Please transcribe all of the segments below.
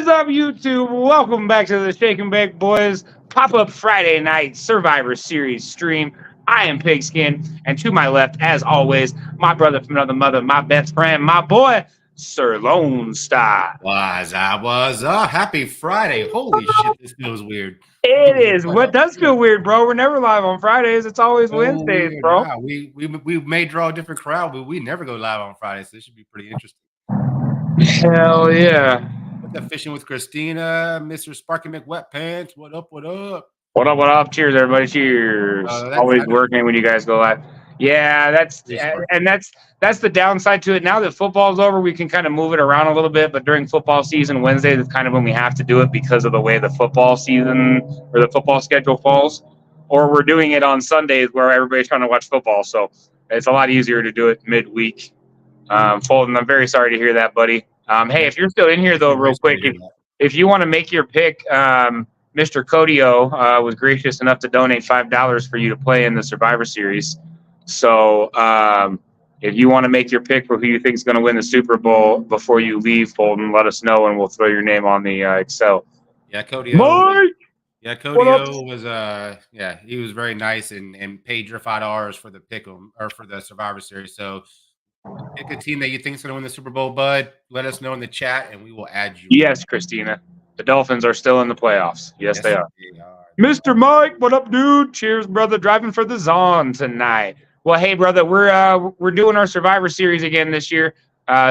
is up, YouTube? Welcome back to the Shake and Bake Boys pop-up Friday night Survivor Series stream. I am Pigskin, and to my left, as always, my brother from another mother, my best friend, my boy, Sir Lone Star. Was up. Happy Friday. Holy shit, this feels weird. It is. What does feel weird, bro? We're never live on Fridays. It's always Wednesdays, weird. bro. Nah, we may draw a different crowd, but we never go live on Fridays. So this should be pretty interesting. Hell yeah. What's up, Fishing with Christina, Mr. Sparky McWetpants? What up? What up, what up? Cheers, everybody. Cheers. Always working when you guys go live. Yeah, that's the downside to it. Now that football's over, we can kind of move it around a little bit, but during football season, Wednesdays is kind of when we have to do it because of the way the football season or the football schedule falls. Or we're doing it on Sundays where everybody's trying to watch football, so it's a lot easier to do it midweek. Fulton, I'm very sorry to hear that, buddy. Hey, if you're still in here, though, real quick, if you want to make your pick, Mr. Codio was gracious enough to donate $5 for you to play in the Survivor Series. So if you want to make your pick for who you think is going to win the Super Bowl before you leave, Fulton, let us know, and we'll throw your name on the Excel. Yeah, Codio. Mike! Codio was he was very nice and paid your $5 for the pick'em or for the Survivor Series. So pick a team that you think is going to win the Super Bowl, bud. Let us know in the chat, and we will add you. Yes, Christina. The Dolphins are still in the playoffs. Yes, they are. Mr. Mike, what up, dude? Cheers, brother. Driving for the Zon tonight. Well, hey, brother, we're doing our Survivor Series again this year.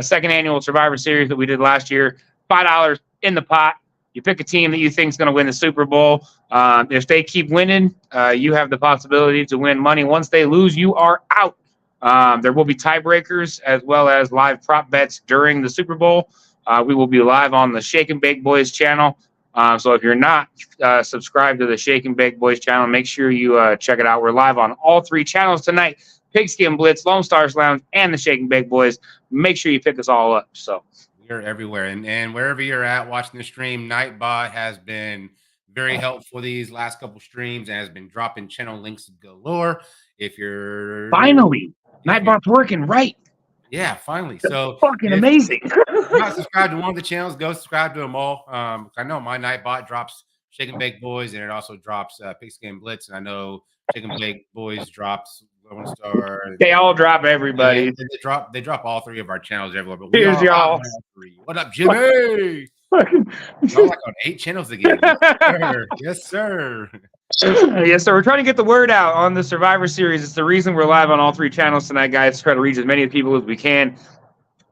Second annual Survivor Series that we did last year. $5 in the pot. You pick a team that you think is going to win the Super Bowl. If they keep winning, you have the possibility to win money. Once they lose, you are out. There will be tiebreakers as well as live prop bets during the Super Bowl. We will be live on the Shake and Bake Boys channel. So if you're not subscribed to the Shake and Bake Boys channel, make sure you check it out. We're live on all three channels tonight: Pigskin Blitz, Lone Stars Lounge, and the Shake and Bake Boys. Make sure you pick us all up. So we're everywhere, and wherever you're at watching the stream, Nightbot has been very helpful these last couple streams and has been dropping channel links galore. If you're Nightbot's working right. Yeah, finally. That's so fucking amazing. If you're not subscribed to one of the channels, go subscribe to them all. I know my Nightbot drops Shake and Bake Boys, and it also drops Pigskin Blitz, and I know Shake and Bake Boys drops Lone Star. They all drop everybody. They drop all three of our channels everywhere. But here's y'all. What up, Jimmy? Y'all like on 8 channels again. Yes, sir. Yes, sir. We're trying to get the word out on the Survivor Series. It's the reason we're live on all three channels tonight, guys. Try to reach as many people as we can.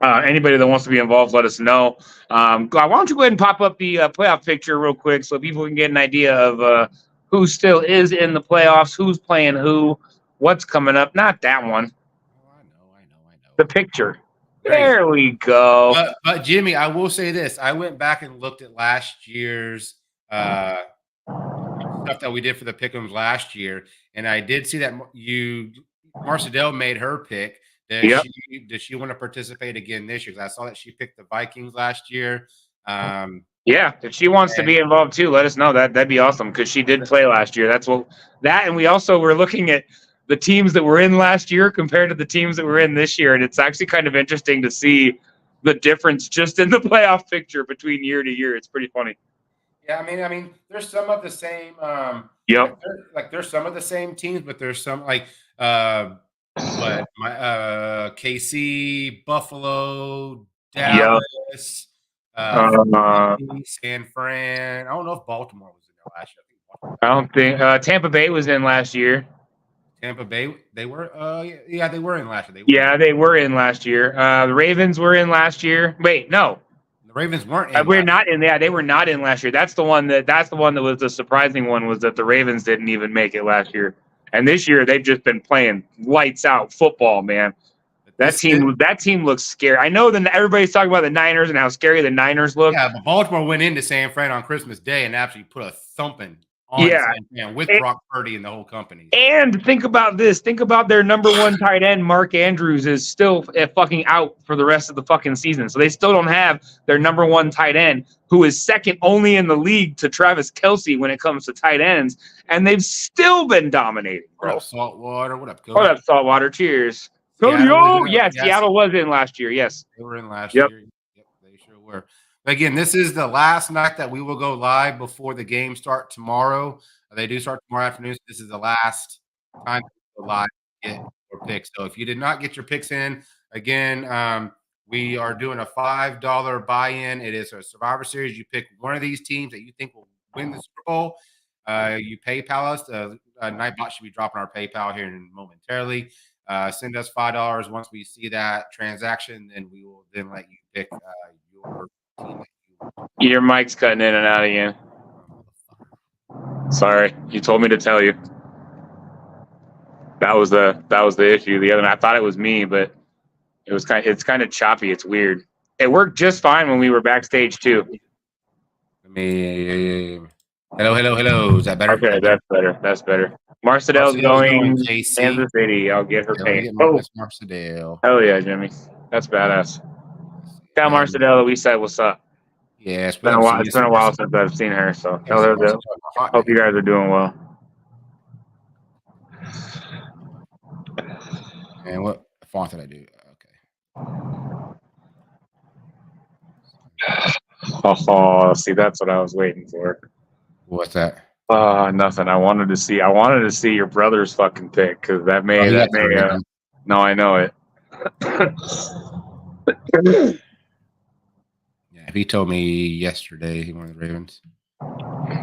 Anybody that wants to be involved, let us know. Why don't you go ahead and pop up the playoff picture real quick so people can get an idea of who still is in the playoffs, who's playing who, what's coming up. Not that one. I know. The picture. There we go. But Jimmy, I will say this. I went back and looked at last year's stuff that we did for the pick'ems last year, and I did see that Marcedel made her pick. Does she want to participate again this year? Because I saw that she picked the Vikings last year. Yeah, if she wants to be involved too, let us know. That'd be awesome because she did play last year. And we also were looking at the teams that were in last year compared to the teams that were in this year, and it's actually kind of interesting to see the difference just in the playoff picture between year to year. It's pretty funny. Yeah, I mean, there's some of the same. There's some of the same teams, but there's some KC, Buffalo, Dallas, San Fran. I don't know if Baltimore was in there last year. I don't think Tampa Bay was in last year. Tampa Bay, they were. They were in last year. They were in last year. The Ravens were in last year. Wait, no. The Ravens weren't in. We're not in. Yeah, they were not in last year. That's the one that was the surprising one, was that the Ravens didn't even make it last year. And this year they've just been playing lights out football, man. That team looks scary. I know that everybody's talking about the Niners and how scary the Niners look. Yeah, but Baltimore went into San Fran on Christmas Day and actually put a thumping on San Fran with Brock Purdy and the whole company. And think about this. Think about their number one tight end, Mark Andrews, is still fucking out for the rest of the fucking season. So they still don't have their number one tight end, who is second only in the league to Travis Kelce when it comes to tight ends. And they've still been dominating, bro. What up, Saltwater? What up, Cody? What up, Saltwater? Cheers. Seattle was in last year. Yes. They were in last year. Yep, they sure were. Again, this is the last night that we will go live before the games start tomorrow. They do start tomorrow afternoon. So this is the last time to go live to get your picks. So if you did not get your picks in, again, we are doing a $5 buy-in. It is a Survivor Series. You pick one of these teams that you think will win the Super Bowl. You PayPal us. Nightbot should be dropping our PayPal here momentarily. Send us $5 once we see that transaction, then we will then let you pick your team that you want. Your mic's cutting in and out again. Sorry, you told me to tell you. That was the issue. The other night, I thought it was me, but it's kind of choppy. It's weird. It worked just fine when we were backstage too. Hello. Is that better? Okay, that's better. Marcedel's going Kansas City. I'll get her paid. Oh, Marcedel. Hell yeah, Jimmy. That's badass. Tell Marcedel that we said what's up. Yeah, it's been a while. It's been a while since I've seen her, so tell her that. Hope you guys are doing well. And what font did I do? Okay. Oh, see, that's what I was waiting for. What's that? Nothing. I wanted to see your brother's fucking pick because that may. No, I know it. Yeah, he told me yesterday he wanted the Ravens.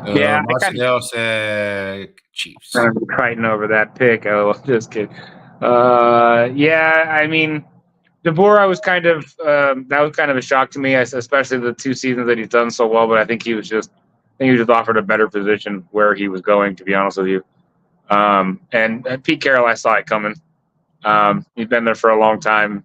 Yeah, Marcel said Chiefs. I'm fighting over that pick. Oh, just kidding. Yeah, I mean, DeBoer was kind of that was kind of a shock to me, especially the 2 seasons that he's done so well. But I think he was just offered a better position where he was going. To be honest with you, and Pete Carroll, I saw it coming. He's been there for a long time.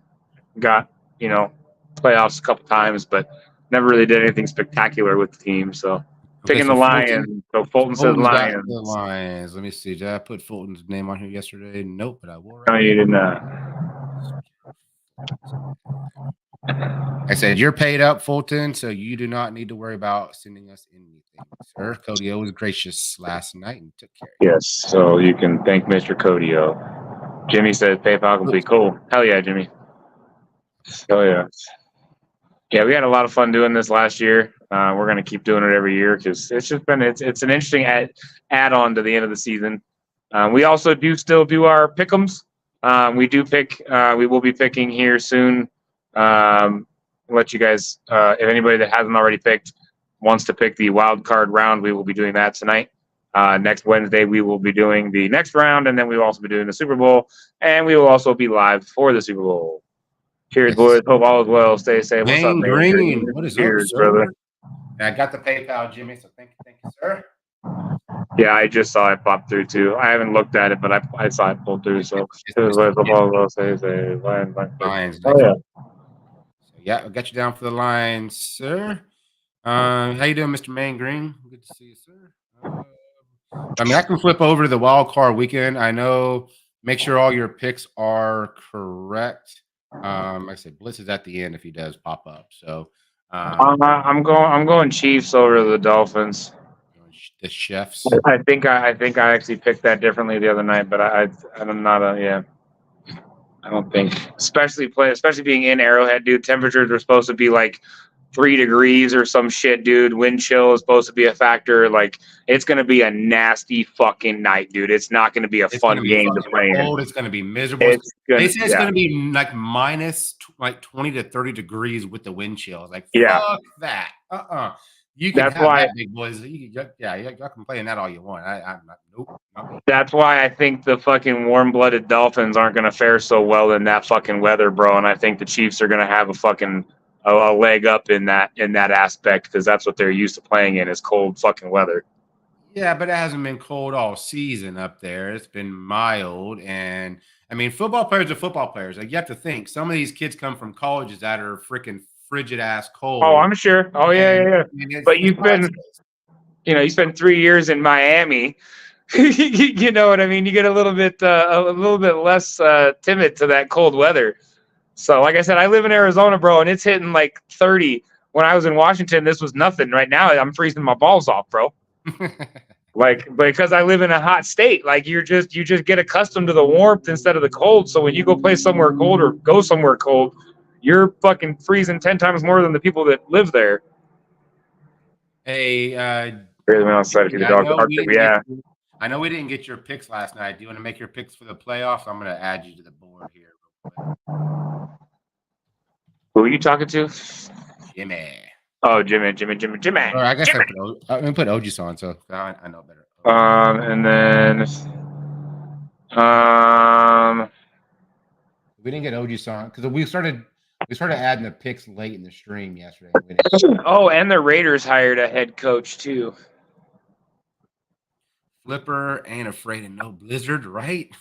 Got playoffs a couple times, but never really did anything spectacular with the team. So picking the Lions. So Fulton says Lions. The Lions. Let me see. Did I put Fulton's name on here yesterday? Nope, but I will. No, you did not. I said you're paid up, Fulton, so you do not need to worry about sending us anything, sir. Cody O was gracious last night and took care of you. Yes, so you can thank Mr. Cody O. Jimmy said PayPal can be cool. Hell yeah, Jimmy. Hell yeah. Yeah, we had a lot of fun doing this last year. We're going to keep doing it every year because it's just been it's an interesting add-on to the end of the season. We also still do our pick'ems. We do pick. We will be picking here soon. Let you guys, if anybody that hasn't already picked wants to pick the wild card round, we will be doing that tonight. Next Wednesday, we will be doing the next round, and then we will also be doing the Super Bowl, and we will also be live for the Super Bowl. Cheers, boys. Hope all is well. Stay safe. What's up, man? Green. What is Cheers, up, brother. I got the PayPal, Jimmy, so thank you, sir. Yeah, I just saw it pop through, too. I haven't looked at it, but I saw it pull through, so. Lions. Oh, yeah. Yeah, I got you down for the Lions, sir. How you doing, Mr. Man Green? Good to see you, sir. I mean, I can flip over to the wild card weekend. I know. Make sure all your picks are correct. Like I said, Blitz is at the end if he does pop up. So I'm going Chiefs over the Dolphins. The Chefs. I think I actually picked that differently the other night, but I'm not I don't think, especially being in Arrowhead, dude. Temperatures are supposed to be like 3 degrees or some shit, dude. Wind chill is supposed to be a factor. Like, it's going to be a nasty fucking night, dude. It's not going to be a fun game to play in. It's going to be miserable. They say it's going to be like minus 20 to 30 degrees with the wind chill. Like, fuck that. You can have that, big boys. Y'all can play in that all you want. I'm not. Nope. That's why I think the fucking warm-blooded Dolphins aren't going to fare so well in that fucking weather, bro. And I think the Chiefs are going to have a leg up in that aspect because that's what they're used to playing in is cold fucking weather. Yeah, but it hasn't been cold all season up there. It's been mild, and I mean, football players are football players. Like, you have to think some of these kids come from colleges that are freaking frigid ass cold. Oh, I'm sure. Oh yeah. But you spent 3 years in Miami. You know what I mean? You get a little bit less timid to that cold weather. So, like I said, I live in Arizona, bro, and it's hitting like 30. When I was in Washington, this was nothing. Right now, I'm freezing my balls off, bro. Like, because I live in a hot state, like you just get accustomed to the warmth instead of the cold. So when you go play somewhere cold or go somewhere cold, you're fucking freezing 10 times more than the people that live there. Hey, Really went outside to see the dog. Yeah. I know we didn't get your picks last night. Do you want to make your picks for the playoffs? I'm going to add you to the board here real quick. Who are you talking to? Jimmy. Oh, Jimmy. Or I guess I'm going to put OGs on, so I know better. And then we didn't get OGs on because we started adding the picks late in the stream yesterday. Oh, and the Raiders hired a head coach too. Flipper ain't afraid of no blizzard, right?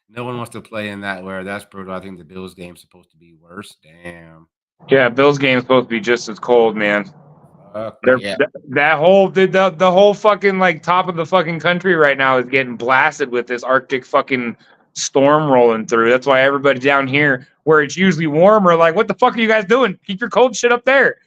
No one wants to play in that where that's brutal. I think the Bills game's supposed to be worse. Damn. Yeah, Bills game's supposed to be just as cold, man. Yeah. That whole the whole fucking like top of the fucking country right now is getting blasted with this Arctic fucking storm rolling through. That's why everybody down here where it's usually warmer, like, what the fuck are you guys doing? Keep your cold shit up there.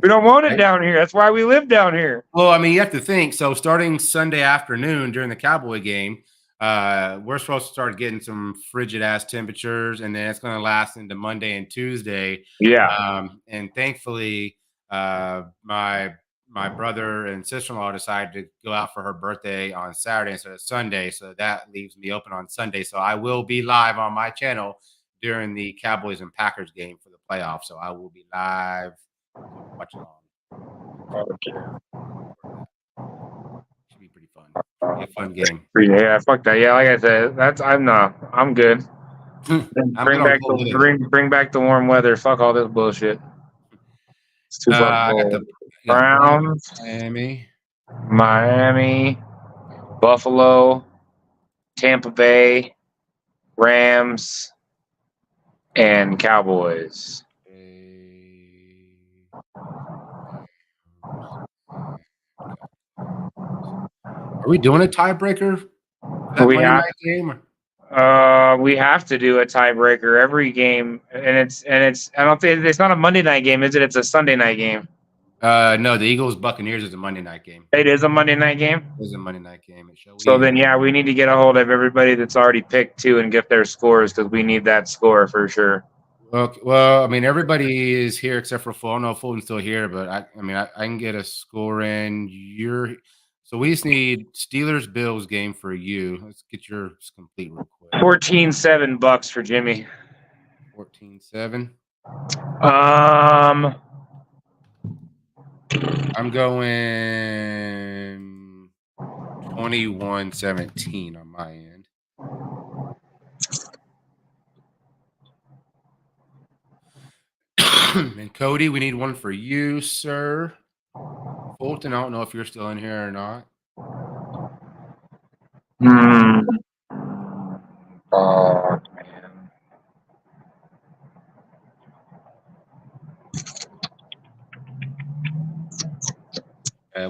We don't want it down here. That's why we live down here. Well, I mean, you have to think. So starting Sunday afternoon during the Cowboy game, we're supposed to start getting some frigid ass temperatures, and then it's going to last into Monday and Tuesday. Yeah. And thankfully, my brother and sister-in-law decided to go out for her birthday on Saturday instead of Sunday, so that leaves me open on Sunday. So I will be live on my channel during the Cowboys and Packers game for the playoffs. So I will be live. Watch along. Okay. Should be pretty fun. Should be a fun game. Yeah, fuck that. Yeah, like I said, I'm good. Bring back the warm weather. Fuck all this bullshit. It's too fucking cold. Browns, Miami, Buffalo, Tampa Bay, Rams, and Cowboys. Are we doing a tiebreaker? We have to do a tiebreaker every game, and it's I don't think it's not a Monday night game, is it? It's a Sunday night game. No, the Eagles Buccaneers is a Monday night game. It is a Monday night game. It is a Monday night game. So then, yeah, we need to get a hold of everybody that's already picked too and get their scores because we need that score for sure. Okay, well, I mean, everybody is here except for Fulton. No, Fulton's still here, but I can get a score in. So we just need Steelers Bills game for you. Let's get yours complete real quick. 14-7 Bucks for Jimmy. 14-7. I'm going 21-17 on my end. And Cody, we need one for you, sir. Fulton, I don't know if you're still in here or not. Oh, man.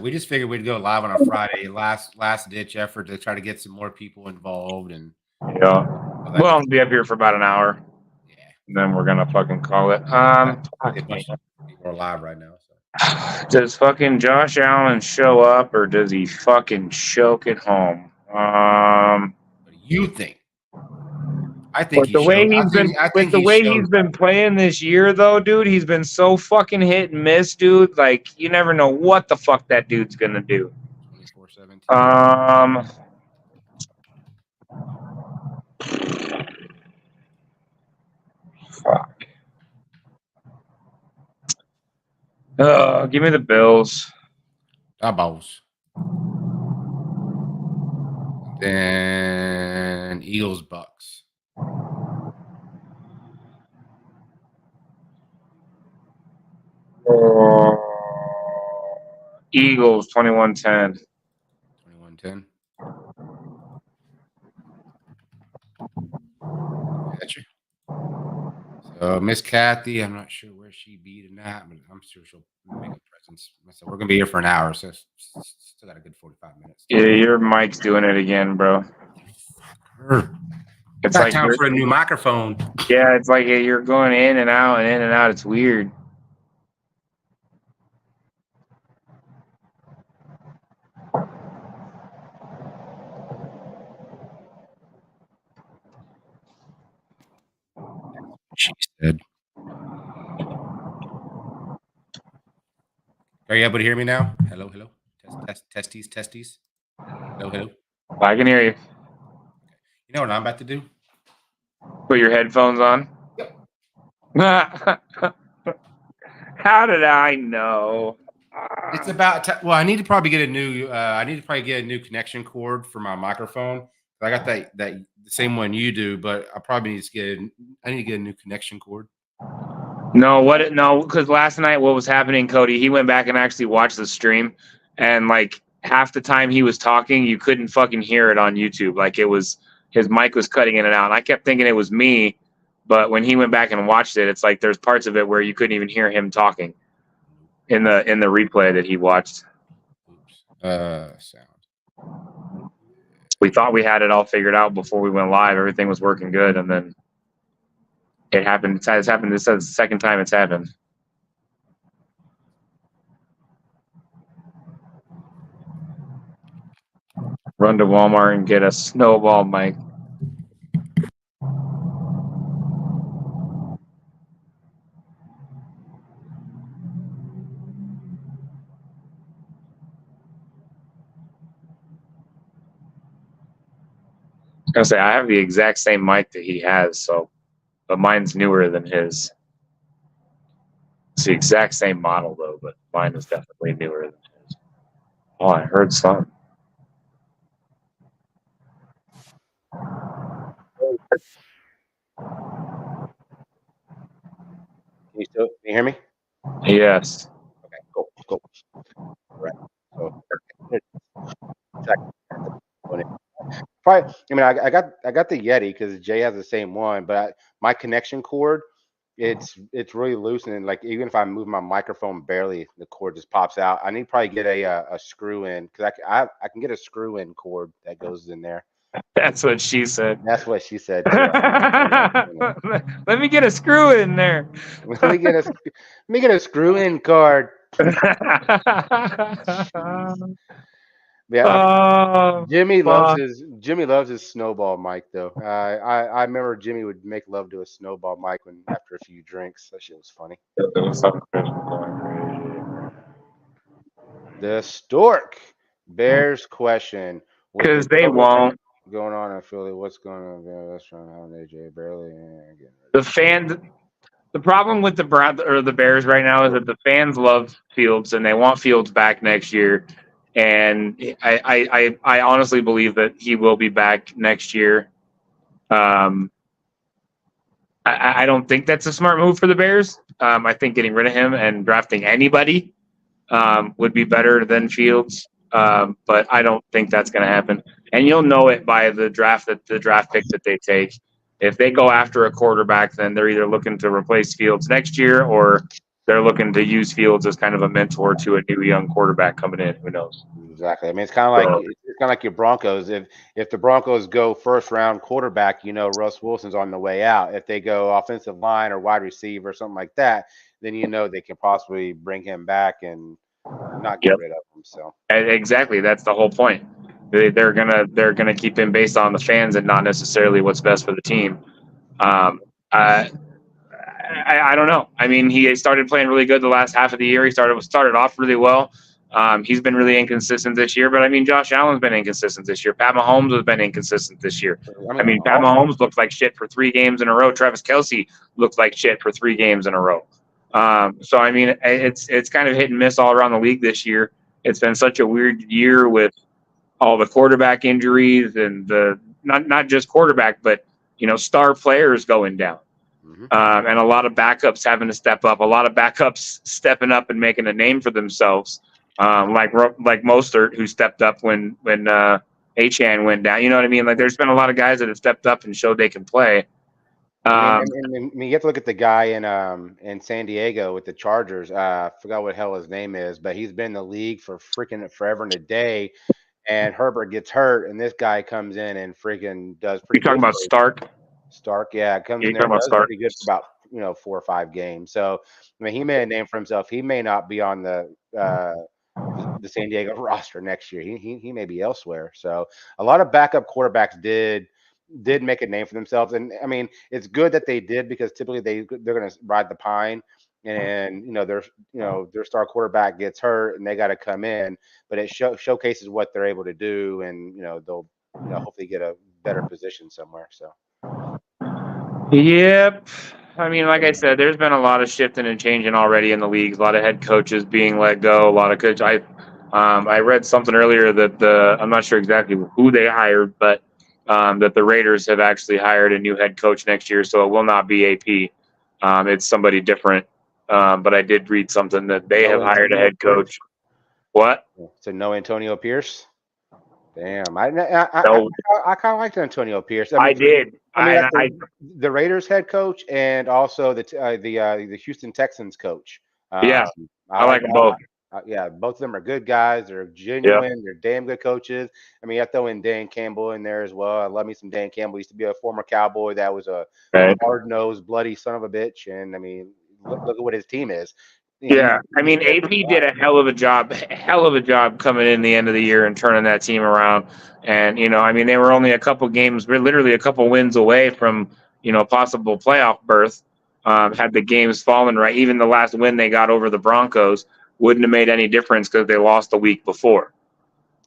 We just figured we'd go live on a Friday, last ditch effort to try to get some more people involved. And yeah, well, I'll be up here for about an hour. Yeah, and then we're gonna fucking call it. People are live right now. So. Does fucking Josh Allen show up, or does he fucking choke at home? What do you think? I think he's been playing this year, though, dude. He's been so fucking hit and miss, dude. Like, you never know what the fuck that dude's gonna do. 24-17. Fuck. Give me the Bills. Bills. Then Eagles Bucks. Eagles 21-10. 21-10. Gotcha. So Miss Kathy, I'm not sure where she be tonight, but I'm sure she'll make a presence. So we're gonna be here for an hour, so still got a good 45 minutes. Yeah, your mic's doing it again, bro. It's like time for a new microphone. Yeah, it's like you're going in and out and in and out. It's weird. She said. Are you able to hear me now? Hello, hello. Testes. Hello. I can hear you. You know what I'm about to do? Put your headphones on. Yep. How did I know? It's about well, I need to probably get a new. I need to probably get a new connection cord for my microphone. I got that the same one you do, but I probably need to get. I need to get a new connection cord. No, because last night what was happening, Cody? He went back and actually watched the stream, and like half the time he was talking, you couldn't fucking hear it on YouTube. Like it was his mic was cutting in and out. And I kept thinking it was me, but when he went back and watched it, it's like there's parts of it where you couldn't even hear him talking in the replay that he watched. Sound. We thought we had it all figured out before we went live. Everything was working good, and then it happened. It's happened. This is the second time it's happened. Run to Walmart and get a snowball mic. I was gonna say I have the exact same mic that he has, but mine's newer than his. It's the exact same model though, but mine is definitely newer than his. Oh, I heard something. Can you hear me? Yes. Okay, cool. Right. So probably, I mean, I got the Yeti because Jay has the same one, but my connection cord, it's really loose, and like even if I move my microphone barely, the cord just pops out. I need to probably get a screw in because I can get a screw in cord that goes in there. That's what she said. That's what she said too. Let me get a screw in there. Let me get a screw in card. Yeah, Jimmy loves his snowball mic though. I remember Jimmy would make love to a snowball mic after a few drinks. That shit was funny. The Stork Bears question. Because they won't. Going on in Philly, what's going on there? That's trying to have AJ barely. The fans. The problem with the Bears right now is that the fans love Fields and they want Fields back next year. And I honestly believe that he will be back next year. I don't think that's a smart move for the Bears. I think getting rid of him and drafting anybody would be better than Fields. But I don't think that's going to happen. And you'll know it by the draft pick that they take. If they go after a quarterback, then they're either looking to replace Fields next year or they're looking to use Fields as kind of a mentor to a new young quarterback coming in. Who knows? Exactly. I mean, it's kind of like your Broncos. If the Broncos go first round quarterback, Russ Wilson's on the way out. If they go offensive line or wide receiver or something like that, then they can possibly bring him back and not get rid of him. So exactly, that's the whole point. They're gonna keep him based on the fans and not necessarily what's best for the team. I don't know. I mean, he started playing really good the last half of the year. He started off really well. He's been really inconsistent this year, but I mean, Josh Allen's been inconsistent this year. Pat Mahomes has been inconsistent this year. I mean, Pat Mahomes looked like shit for 3 games in a row. Travis Kelce looked like shit for 3 games in a row. So I mean, it's kind of hit and miss all around the league this year. It's been such a weird year with all the quarterback injuries and the not just quarterback, but star players going down, and a lot of backups having to step up. A lot of backups stepping up and making a name for themselves, like Mostert, who stepped up when Achane went down. You know what I mean? Like there's been a lot of guys that have stepped up and showed they can play. I mean, you have to look at the guy in San Diego with the Chargers. I forgot what hell his name is, but he's been in the league for freaking forever and a day. And Herbert gets hurt, and this guy comes in and freaking does pretty good. You're talking about Stark? Stark, yeah, comes in there and does pretty good for about 4 or 5 games. So I mean, he made a name for himself. He may not be on the San Diego roster next year. He may be elsewhere. So a lot of backup quarterbacks did make a name for themselves, and I mean, it's good that they did because typically they're going to ride the pine and their star quarterback gets hurt and they got to come in, but it showcases what they're able to do, and they'll hopefully get a better position somewhere. So. Yep. I mean, like I said, there's been a lot of shifting and changing already in the leagues. A lot of head coaches being let go. A lot of coaches. I read something earlier that I'm not sure exactly who they hired, but that the Raiders have actually hired a new head coach next year, so it will not be AP. It's somebody different. But I did read something that they have hired a head coach. What? So no Antonio Pierce. Damn, I kind of liked Antonio Pierce. I did. The Raiders head coach and also the Houston Texans coach. Yeah, I like them both. Yeah, both of them are good guys. They're genuine. Yep. They're damn good coaches. I mean, I throw in Dan Campbell in there as well. I love me some Dan Campbell. He used to be a former Cowboy that was a hard-nosed, bloody son of a bitch. And, I mean, look at what his team is. Yeah, I mean, AP did a hell of a job coming in the end of the year and turning that team around. And, I mean, they were only a couple games, literally a couple wins away from, possible playoff berth. Had the games fallen right. Even the last win they got over the Broncos wouldn't have made any difference because they lost the week before.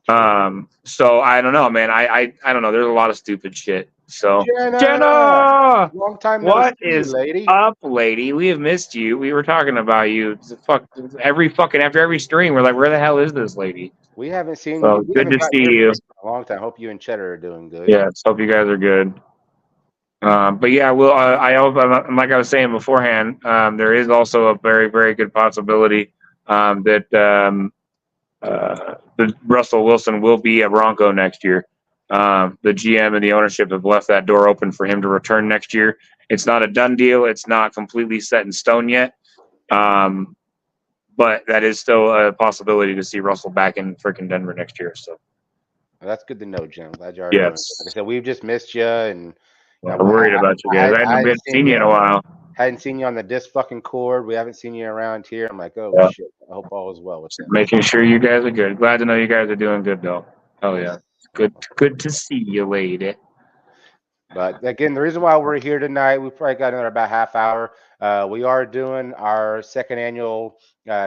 So I don't know, man. I don't know. There's a lot of stupid shit. So Jenna, long time what is up, lady? We have missed you. We were talking about you. After every stream, we're like, where the hell is this lady? We haven't seen you. Good to see you. A long time. Hope you and Cheddar are doing good. Yes, hope you guys are good. But yeah, I hope, like I was saying beforehand, there is also a very, very good possibility that Russell Wilson will be a Bronco next year. The GM and the ownership have left that door open for him to return next year. It's not a done deal. It's not completely set in stone yet. But that is still a possibility to see Russell back in freaking Denver next year. So well, that's good to know, Jim. Glad you are. Yes. Like I said, we've just missed you, and I'm worried about you guys. I haven't seen you in a while. Hadn't seen you on the disc fucking cord. We haven't seen you around here. I'm like, oh shit. I hope all is well with you. Making sure you guys are good. Glad to know you guys are doing good though. Oh yeah. Good to see you, lady. But again, the reason why we're here tonight, we probably got another about half hour. We are doing our second annual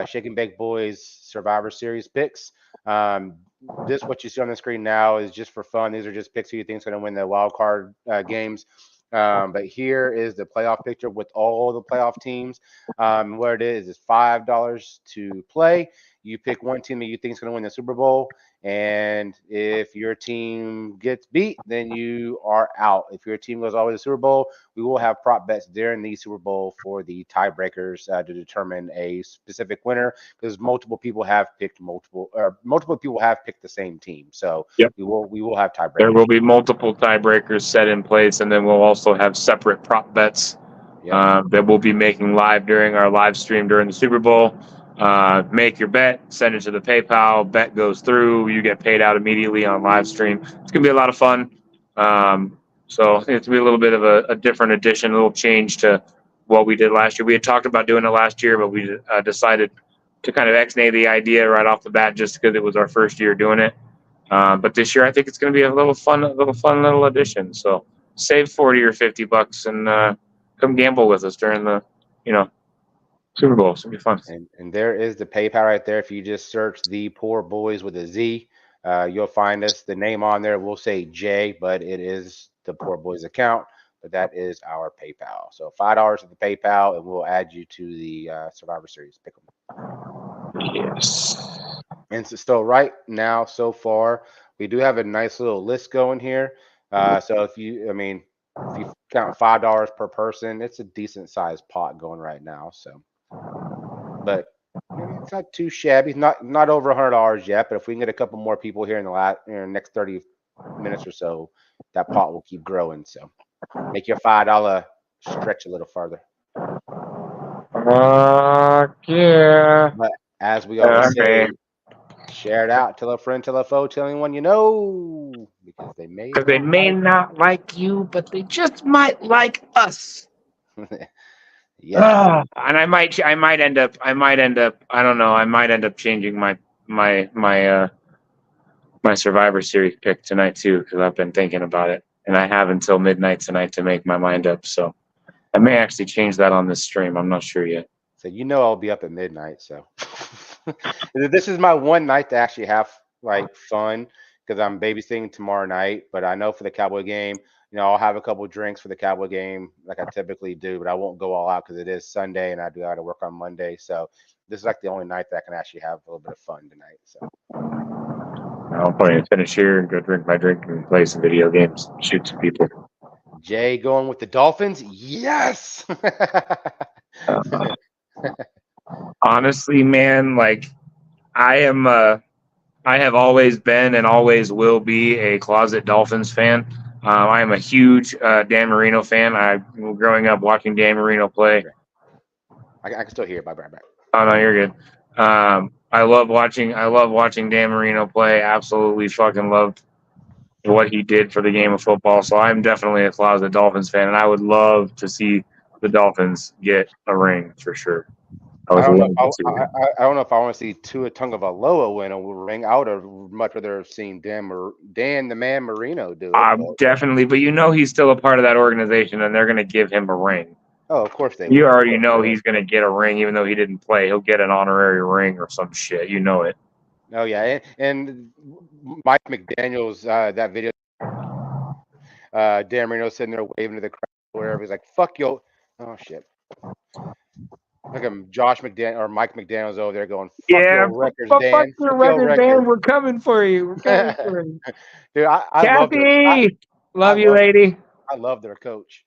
Shake and Bake Boys Survivor Series picks. What you see on the screen now is just for fun. These are just picks who you think is going to win the wild card games. But here is the playoff picture with all the playoff teams. What it is $5 to play. You pick one team that you think is going to win the Super Bowl. And if your team gets beat, then you are out. If your team goes all the way to the Super Bowl, we will have prop bets during the Super Bowl for the tiebreakers to determine a specific winner, because multiple people have picked the same team. So yep. we will have tiebreakers. There will be multiple tiebreakers set in place, and then we'll also have separate prop bets that we'll be making live during our live stream during the Super Bowl. Make your bet, send it to the PayPal, bet goes through, you get paid out immediately on live stream. It's gonna be a lot of fun. So it's gonna be a little bit of a different addition, a little change to what we did last year. We had talked about doing it last year, but we decided to kind of ex-nay the idea right off the bat just because it was our first year doing it. But this year I think it's gonna be a little fun little addition. So save $40 or $50 and come gamble with us during the Super Bowl. It's gonna be fun. And there is the PayPal right there. If you just search The Poor Boys with a Z, you'll find us. The name on there will say J, but it is the Poor Boys account. But that is our PayPal. So $5 at the PayPal, and we'll add you to the Survivor Series pick'em. Yes. And so right now, so far, we do have a nice little list going here. So if you count $5 per person, it's a decent sized pot going right now. So. But it's not too shabby. Not over $100 yet. But if we can get a couple more people here in the next 30 minutes or so, that pot will keep growing. So make your $5 stretch a little farther. Yeah. But as we always say, share it out. Tell a friend, tell a foe, tell anyone you know, because they may not like you, but they just might like us. Yeah, and I might end up. I don't know. I might end up changing my Survivor Series pick tonight too, because I've been thinking about it, and I have until midnight tonight to make my mind up. So I may actually change that on this stream. I'm not sure yet. So I'll be up at midnight. So this is my one night to actually have like fun because I'm babysitting tomorrow night. But I know for the Cowboy game, I'll have a couple of drinks for the Cowboy game like I typically do, but I won't go all out because it is Sunday and I do got to work on Monday. So this is like the only night that I can actually have a little bit of fun tonight. So I'll probably finish here and go drink my drink and play some video games, shoot some people. Jay going with the Dolphins? Yes. Honestly, man, like I have always been and always will be a closet Dolphins fan. I am a huge Dan Marino fan. I growing up watching Dan Marino play. I can still hear it. Bye. Oh no, you're good. I love watching Dan Marino play. Absolutely fucking loved what he did for the game of football. So I'm definitely a closet Dolphins fan, and I would love to see the Dolphins get a ring for sure. I don't know if I want to see Tua Tagovailoa win a ring. I would have much rather have seen Dan the Man Marino do it. Definitely, but he's still a part of that organization, and they're going to give him a ring. Oh, of course they. You already know he's going to get a ring, even though he didn't play. He'll get an honorary ring or some shit. You know it. Oh yeah, and Mike McDaniel's that video. Dan Marino sitting there waving to the crowd, wherever he's like, "Fuck you!" Oh shit. Look at him, Josh McDaniel or Mike McDaniel's over there going, "Fuck your records, Dan. Fuck your records, Dan. We're coming for you. We're coming for you." Dude, I Kathy, love you, lady. I love their coach.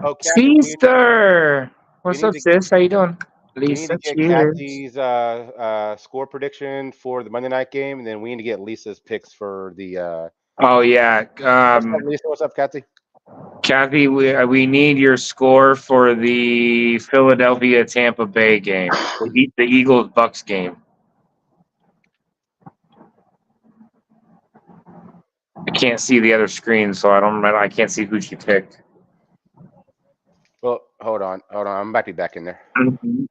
Oh, Sister, what's up, sis? How you doing? Lisa, we need to get Kathy's score prediction for the Monday night game, and then we need to get Lisa's picks for the. Oh yeah, Lisa, what's up, Kathy? Kathy, we need your score for the Philadelphia Tampa Bay game, the Eagles Bucks game. I can't see the other screen, so I can't see who she picked. Well, hold on. I might be back in there. Mm-hmm.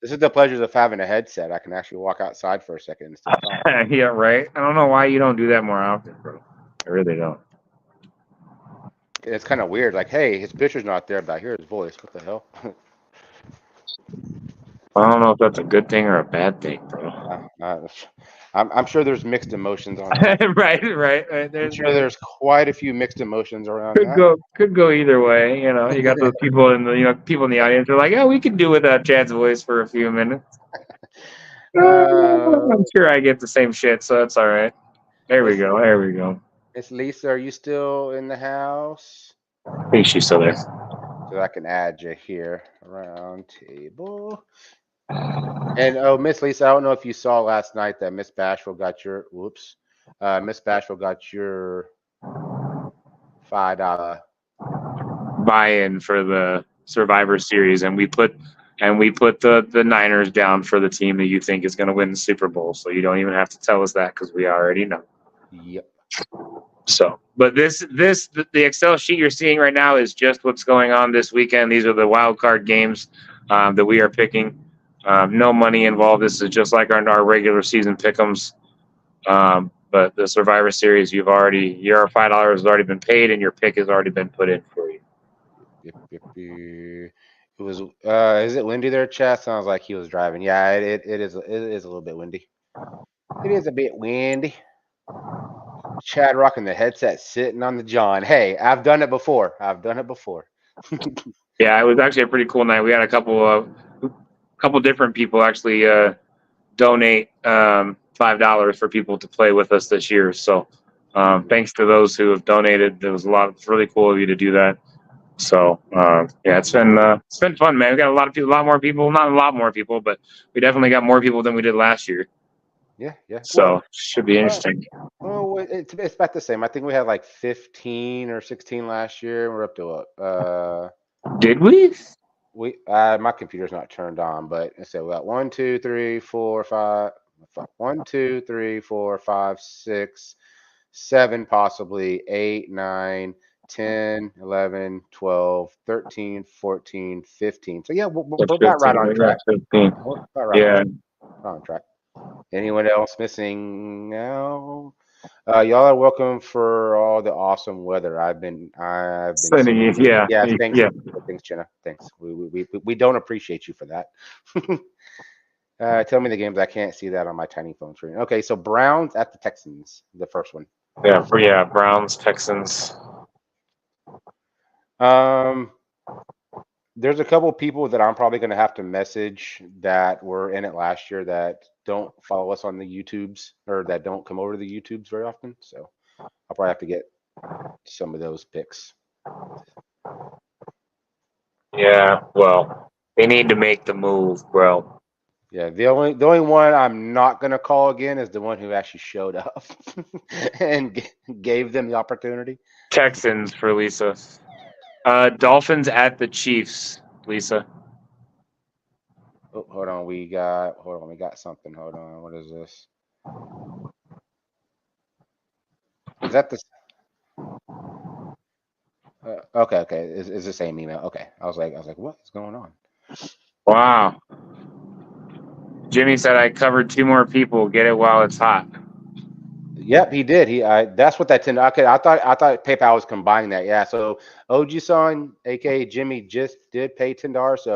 This is the pleasures of having a headset. I can actually walk outside for a second and still talk. Yeah, right. I don't know why you don't do that more often, bro. I really don't. It's kind of weird. Like, hey, his picture's not there, but I hear his voice. What the hell? I don't know if that's a good thing or a bad thing, bro. I'm sure there's mixed emotions on that. right. I'm sure there's quite a few mixed emotions around. Could go either way. You got those people in the audience are like, "Oh, we can do without Chad's voice for a few minutes." I'm sure I get the same shit, so it's all right. There we go. Miss Lisa, are you still in the house? I think she's still there. So I can add you here. Round table. And Miss Lisa, I don't know if you saw last night that Miss Bashful got your $5 buy-in for the Survivor Series, and we put the Niners down for the team that you think is going to win the Super Bowl. So you don't even have to tell us that because we already know. Yep. So, but the Excel sheet you're seeing right now is just what's going on this weekend. These are the wild card games that we are picking. No money involved. This is just like our regular season pick'ems. But the Survivor Series, your $5 has already been paid, and your pick has already been put in for you. Yep. It was. Is it windy there, Chad? Sounds like he was driving. Yeah, it is. It is a little bit windy. It is a bit windy. Chad rocking the headset, sitting on the John. Hey, I've done it before. Yeah, it was actually a pretty cool night. We had a couple different people actually donate $5 for people to play with us this year. So thanks to those who have donated. It's really cool of you to do that. So yeah, it's been fun, man. We got not a lot more people, but we definitely got more people than we did last year. Yeah. So should be interesting. Well, it's about the same. I think we had like 15 or 16 last year. We're up to what? Did we? My computer's not turned on, but so we got 1, 2, 3, 4, 5. 1, 2, 3, 4, 5, 6, 7, possibly 8, 9, 10, 11, 12, 13, 14, 15. So yeah, we're about right on track. 15. Yeah, on track. Anyone else missing now? Y'all are welcome for all the awesome weather. I've been Sending you, yeah. Thanks, thanks, Jenna. Thanks. We don't appreciate you for that. Tell me the games. I can't see that on my tiny phone screen. Okay, so Browns at the Texans, the first one. Yeah, Browns, Texans. There's a couple people that I'm probably going to have to message that were in it last year that don't follow us on the YouTubes or that don't come over to the YouTubes very often. So I'll probably have to get some of those picks. Yeah, well, they need to make the move, bro. Yeah, the only one I'm not gonna call again is the one who actually showed up and gave them the opportunity. Texans for Lisa. Dolphins at the Chiefs, Lisa. Oh, hold on, we got something. Hold on, what is this? Is that the? Okay, it's the same email. Okay, I was like, what is going on? Wow. Jimmy said I covered 2 more people. Get it while it's hot. Yep, he did. That's what that $10. Okay, I thought PayPal was combining that. Yeah, so OG-san, aka Jimmy, just did pay $10. So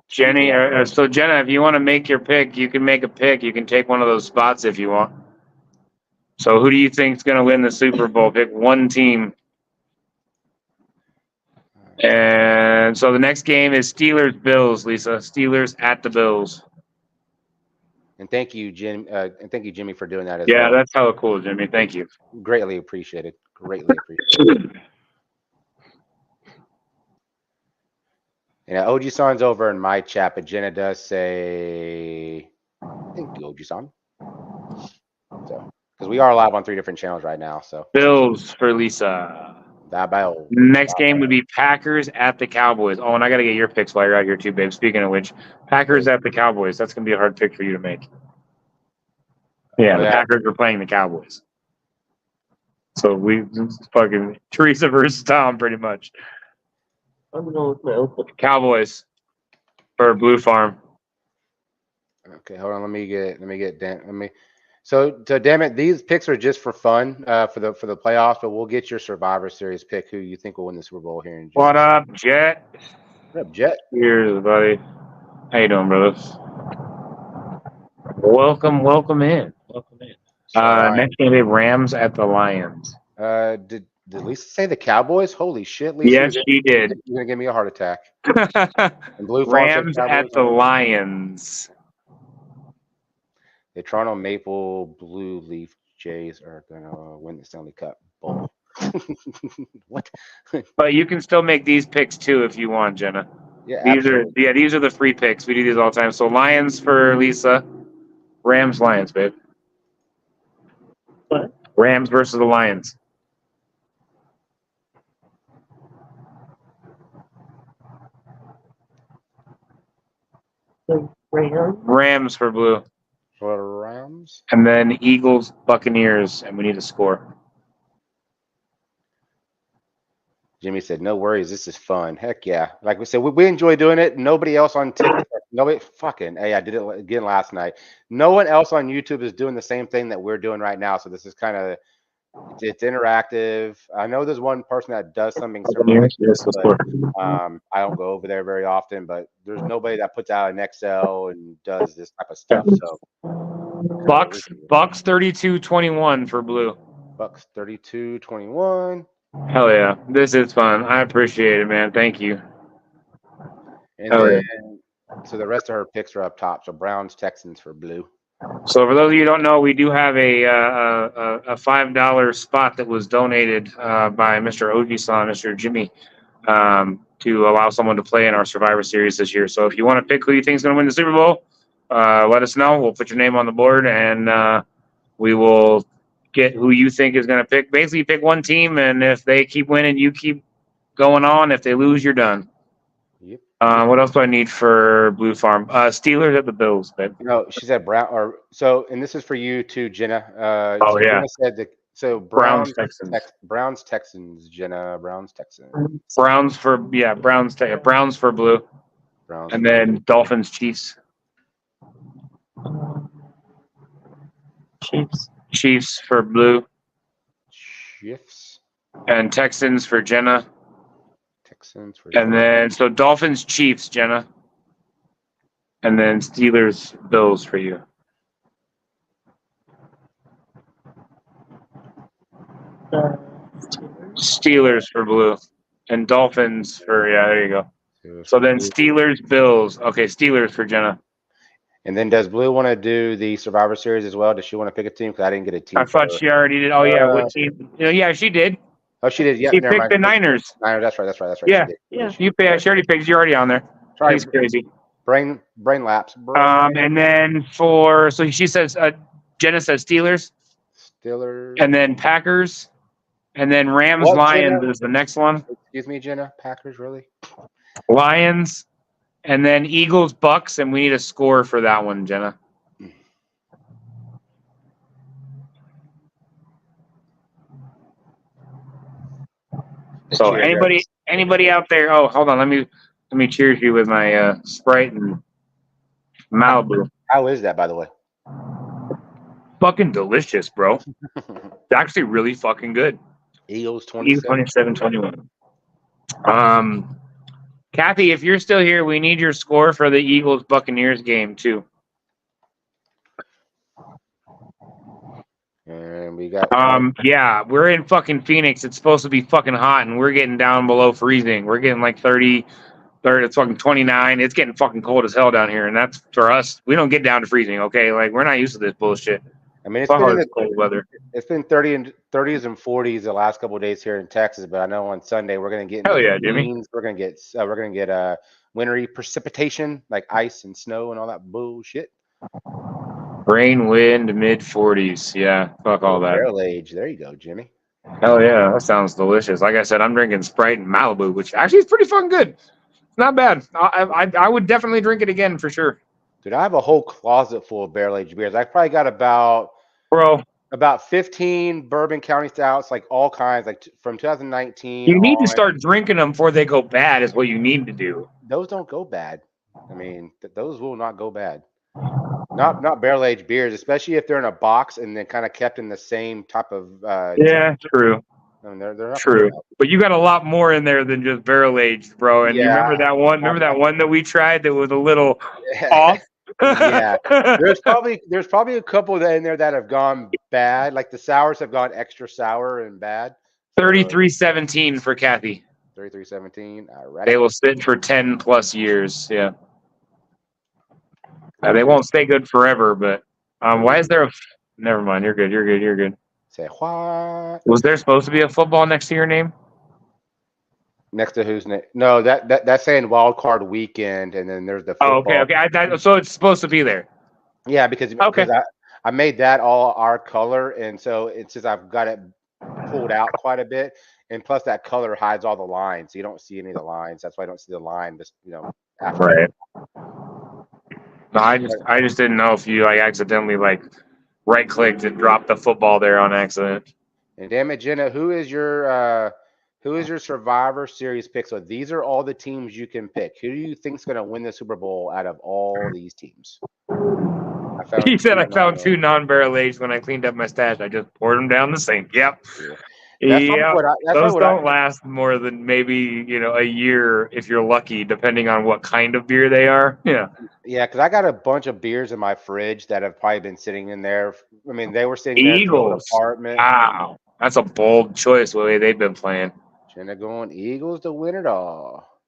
Jenny, so Jenna, if you want to make your pick, you can make a pick. You can take one of those spots if you want. So who do you think is going to win the Super Bowl? Pick one team. And so the next game is Steelers-Bills, Lisa. Steelers at the Bills. And thank you, Jim. And thank you, Jimmy, for doing that as well. Yeah, that's hella cool, Jimmy. Thank you. Greatly appreciated. Greatly appreciated. And OG-san's over in my chat, but Jenna does say, thank you, OG-san. So, because we are live on 3 different channels right now. So Bills for Lisa. Next game would be Packers at the Cowboys. Oh, and I got to get your picks while you're out here too, babe. Speaking of which, Packers at the Cowboys. That's going to be a hard pick for you to make. Yeah, the Packers are playing the Cowboys. So we fucking Teresa versus Tom, pretty much. Cowboys for Blue Farm. Okay, hold on. Let me get Dan. So damn it, these picks are just for fun for the playoffs, but we'll get your Survivor Series pick. Who you think will win the Super Bowl here in just What up, Jet? What up, Jet? Cheers, buddy. How you doing, brothers? Welcome in. Next game, Rams at the Lions. Did Lisa say the Cowboys? Holy shit, Lisa! Yes, she did. You're gonna give me a heart attack. And Blue Rams at the Lions. The Toronto Maple Blue Leaf Jays are gonna win the Stanley Cup Bowl. What? But you can still make these picks too if you want, Jenna. Yeah, these are the free picks. We do these all the time. So Lions for Lisa, Rams, Lions, babe. What? Rams versus the Lions. Rams for Blue. For Rams. And then Eagles, Buccaneers, and we need a score. Jimmy said, "No worries, this is fun. Heck yeah!" Like we said, we enjoy doing it. Nobody else on TikTok, nobody fucking. Hey, I did it again last night. No one else on YouTube is doing the same thing that we're doing right now. So this is kind of it's interactive. I know there's one person that does something similar. But, I don't go over there very often, but there's nobody that puts out an Excel and does this type of stuff. So Bucks 32-21 for Blue. Bucks 32-21. Hell yeah. This is fun. I appreciate it, man. Thank you. And then, so the rest of her picks are up top. So Browns, Texans for Blue. So for those of you who don't know, we do have a $5 spot that was donated by Mr. Oji-san, Mr. Jimmy, to allow someone to play in our Survivor Series this year. So if you want to pick who you think is going to win the Super Bowl, let us know. We'll put your name on the board, and we will get who you think is going to pick. Basically, pick one team, and if they keep winning, you keep going on. If they lose, you're done. Yep. What else do I need for Blue Farm? Steelers at the Bills, babe. No, she said Brown. Or so, and this is for you too, Jenna. So Jenna said Browns, Texans. Browns, Texans. Jenna, Browns, Texans. Browns for Browns for Blue. Browns, and then Dolphins, Chiefs. Chiefs for Blue. Chiefs. And Texans for Jenna. Texans for And then, so Dolphins, Chiefs, Jenna. And then Steelers, Bills for you. Steelers for Blue. And Dolphins for, yeah, there you go. So then Steelers, Bills. Okay, Steelers for Jenna. And then does Blue want to do the Survivor Series as well? Does she want to pick a team? Because I didn't get a team. I thought she already did. Oh, yeah. What team? Yeah, she did. Oh, she did. Yeah, she picked the Niners. Niners. That's right. Yeah, yeah. She already picked. You're already on there. Sorry, he's crazy. Brain lapse. And then so she says, Jenna says Steelers. And then Packers. And then Rams, Lions is the next one. Excuse me, Jenna. Packers, really? Lions. And then Eagles, Bucks, and we need a score for that one, Jenna. So anybody out there? Oh, hold on. Let me cheers you with my Sprite and Malibu. How is that, by the way? Fucking delicious, bro. It's actually really fucking good. Eagles 27-21. Kathy, if you're still here, we need your score for the Eagles Buccaneers game too. And we got yeah, we're in fucking Phoenix. It's supposed to be fucking hot and we're getting down below freezing. We're getting like 30, it's fucking 29. It's getting fucking cold as hell down here. And that's for us. We don't get down to freezing, okay? Like we're not used to this bullshit. I mean, it's been cold weather. It's been 30s and 40s the last couple of days here in Texas, but I know on Sunday we're gonna get Jimmy. We're gonna get wintry precipitation like ice and snow and all that bullshit. Rain, wind, mid 40s. Yeah, fuck all that. Barrel age. There you go, Jimmy. Hell yeah, that sounds delicious. Like I said, I'm drinking Sprite and Malibu, which actually is pretty fucking good. It's not bad. I would definitely drink it again for sure. Dude, I have a whole closet full of barrel aged beers. I probably got about 15 Bourbon County stouts, like all kinds, like from 2019. You need to start drinking them before they go bad. Is what you need to do. Those don't go bad. I mean, those will not go bad. Not barrel aged beers, especially if they're in a box and then kind of kept in the same type of. Yeah, true. I mean, they're not true. But you got a lot more in there than just barrel aged, bro. And you remember that one? Remember that one that we tried that was a little off? Yeah, there's probably a couple in there that have gone bad. Like the sours have gone extra sour and bad. 33-17 for Kathy. 33-17. All right. They will sit for 10 plus years. Yeah. They won't stay good forever, but why is there a? Never mind. You're good. Say what? Was there supposed to be a football next to your name? Next to whose name? No, that's saying wild card weekend, and then there's the football. Oh, okay. So it's supposed to be there. Yeah, because I made that all our color, and so it's just I've got it pulled out quite a bit, and plus that color hides all the lines, so you don't see any of the lines. That's why I don't see the line. Just after. Right. No, I just didn't know if you accidentally right clicked and dropped the football there on accident. And damn it, Jenna, who is your Survivor Series pick? So these are all the teams you can pick. Who do you think is going to win the Super Bowl out of all these teams? He said I found 2 non-barrel aged when I cleaned up my stash. I just poured them down the sink. Yep. Yeah. Those don't last more than maybe a year if you're lucky, depending on what kind of beer they are. Yeah. Yeah, because I got a bunch of beers in my fridge that have probably been sitting in there. I mean, they were sitting there in the apartment. Wow, that's a bold choice the way they've been playing. Jenna going Eagles to win it all.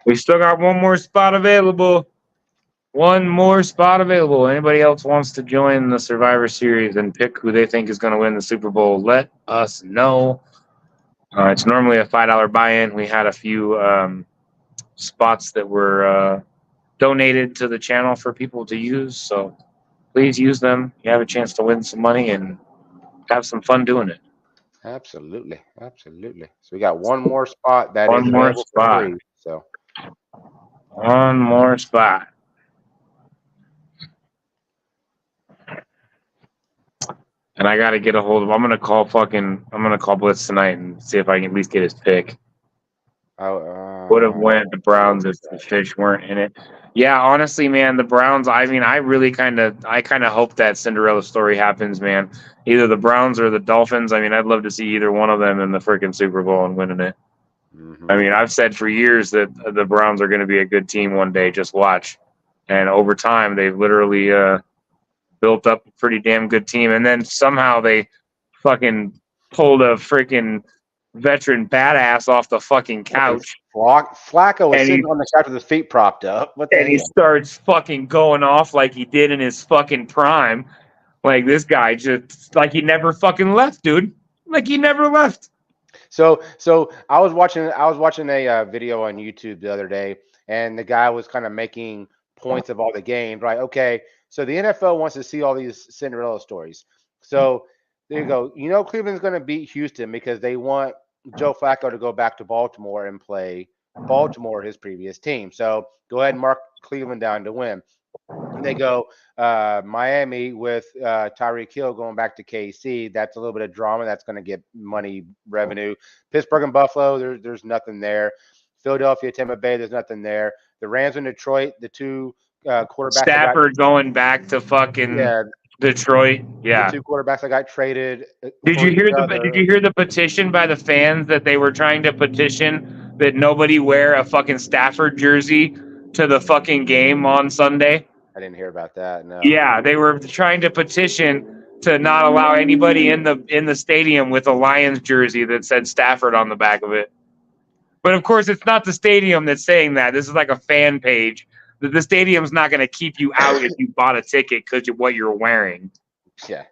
We still got one more spot available. Anybody else wants to join the Survivor Series and pick who they think is going to win the Super Bowl, let us know. It's normally a $5 buy-in. We had a few spots that were donated to the channel for people to use, so please use them. You have a chance to win some money and have some fun doing it. Absolutely. So we got one more spot. One more spot. And I got to get a hold of. I'm gonna call Blitz tonight and see if I can at least get his pick. Would have went the Browns if the fish weren't in it. Yeah, honestly, man, the Browns. I mean, I kind of hope that Cinderella story happens, man. Either the Browns or the Dolphins. I mean, I'd love to see either one of them in the freaking Super Bowl and winning it. Mm-hmm. I mean, I've said for years that the Browns are going to be a good team one day. Just watch. And over time, they've literally built up a pretty damn good team. And then somehow they fucking pulled a freaking veteran badass off the fucking couch. Flacco was sitting on the couch with his feet propped up. What the hell? And he starts fucking going off like he did in his fucking prime. Like this guy just like he never fucking left, dude. Like he never left. So I was watching a video on YouTube the other day, and the guy was kind of making points of all the games. Right? Okay, so the NFL wants to see all these Cinderella stories. So there you go. You know, Cleveland's going to beat Houston because they want Joe Flacco to go back to Baltimore and play Baltimore, his previous team. So go ahead and mark Cleveland down to win. And they go Miami with Tyreek Hill going back to KC. That's a little bit of drama. That's going to get money revenue. Pittsburgh and Buffalo, there's nothing there. Philadelphia, Tampa Bay, there's nothing there. The Rams in Detroit, the two quarterbacks. Stafford going back to fucking Detroit. Yeah. The two quarterbacks that got traded. Did you hear the petition by the fans that they were trying to petition that nobody wear a fucking Stafford jersey to the fucking game on Sunday? I didn't hear about that. No. Yeah, they were trying to petition to not allow anybody in the stadium with a Lions jersey that said Stafford on the back of it. But of course, it's not the stadium that's saying that. This is like a fan page. The stadium's not going to keep you out if you bought a ticket because of what you're wearing. Yeah.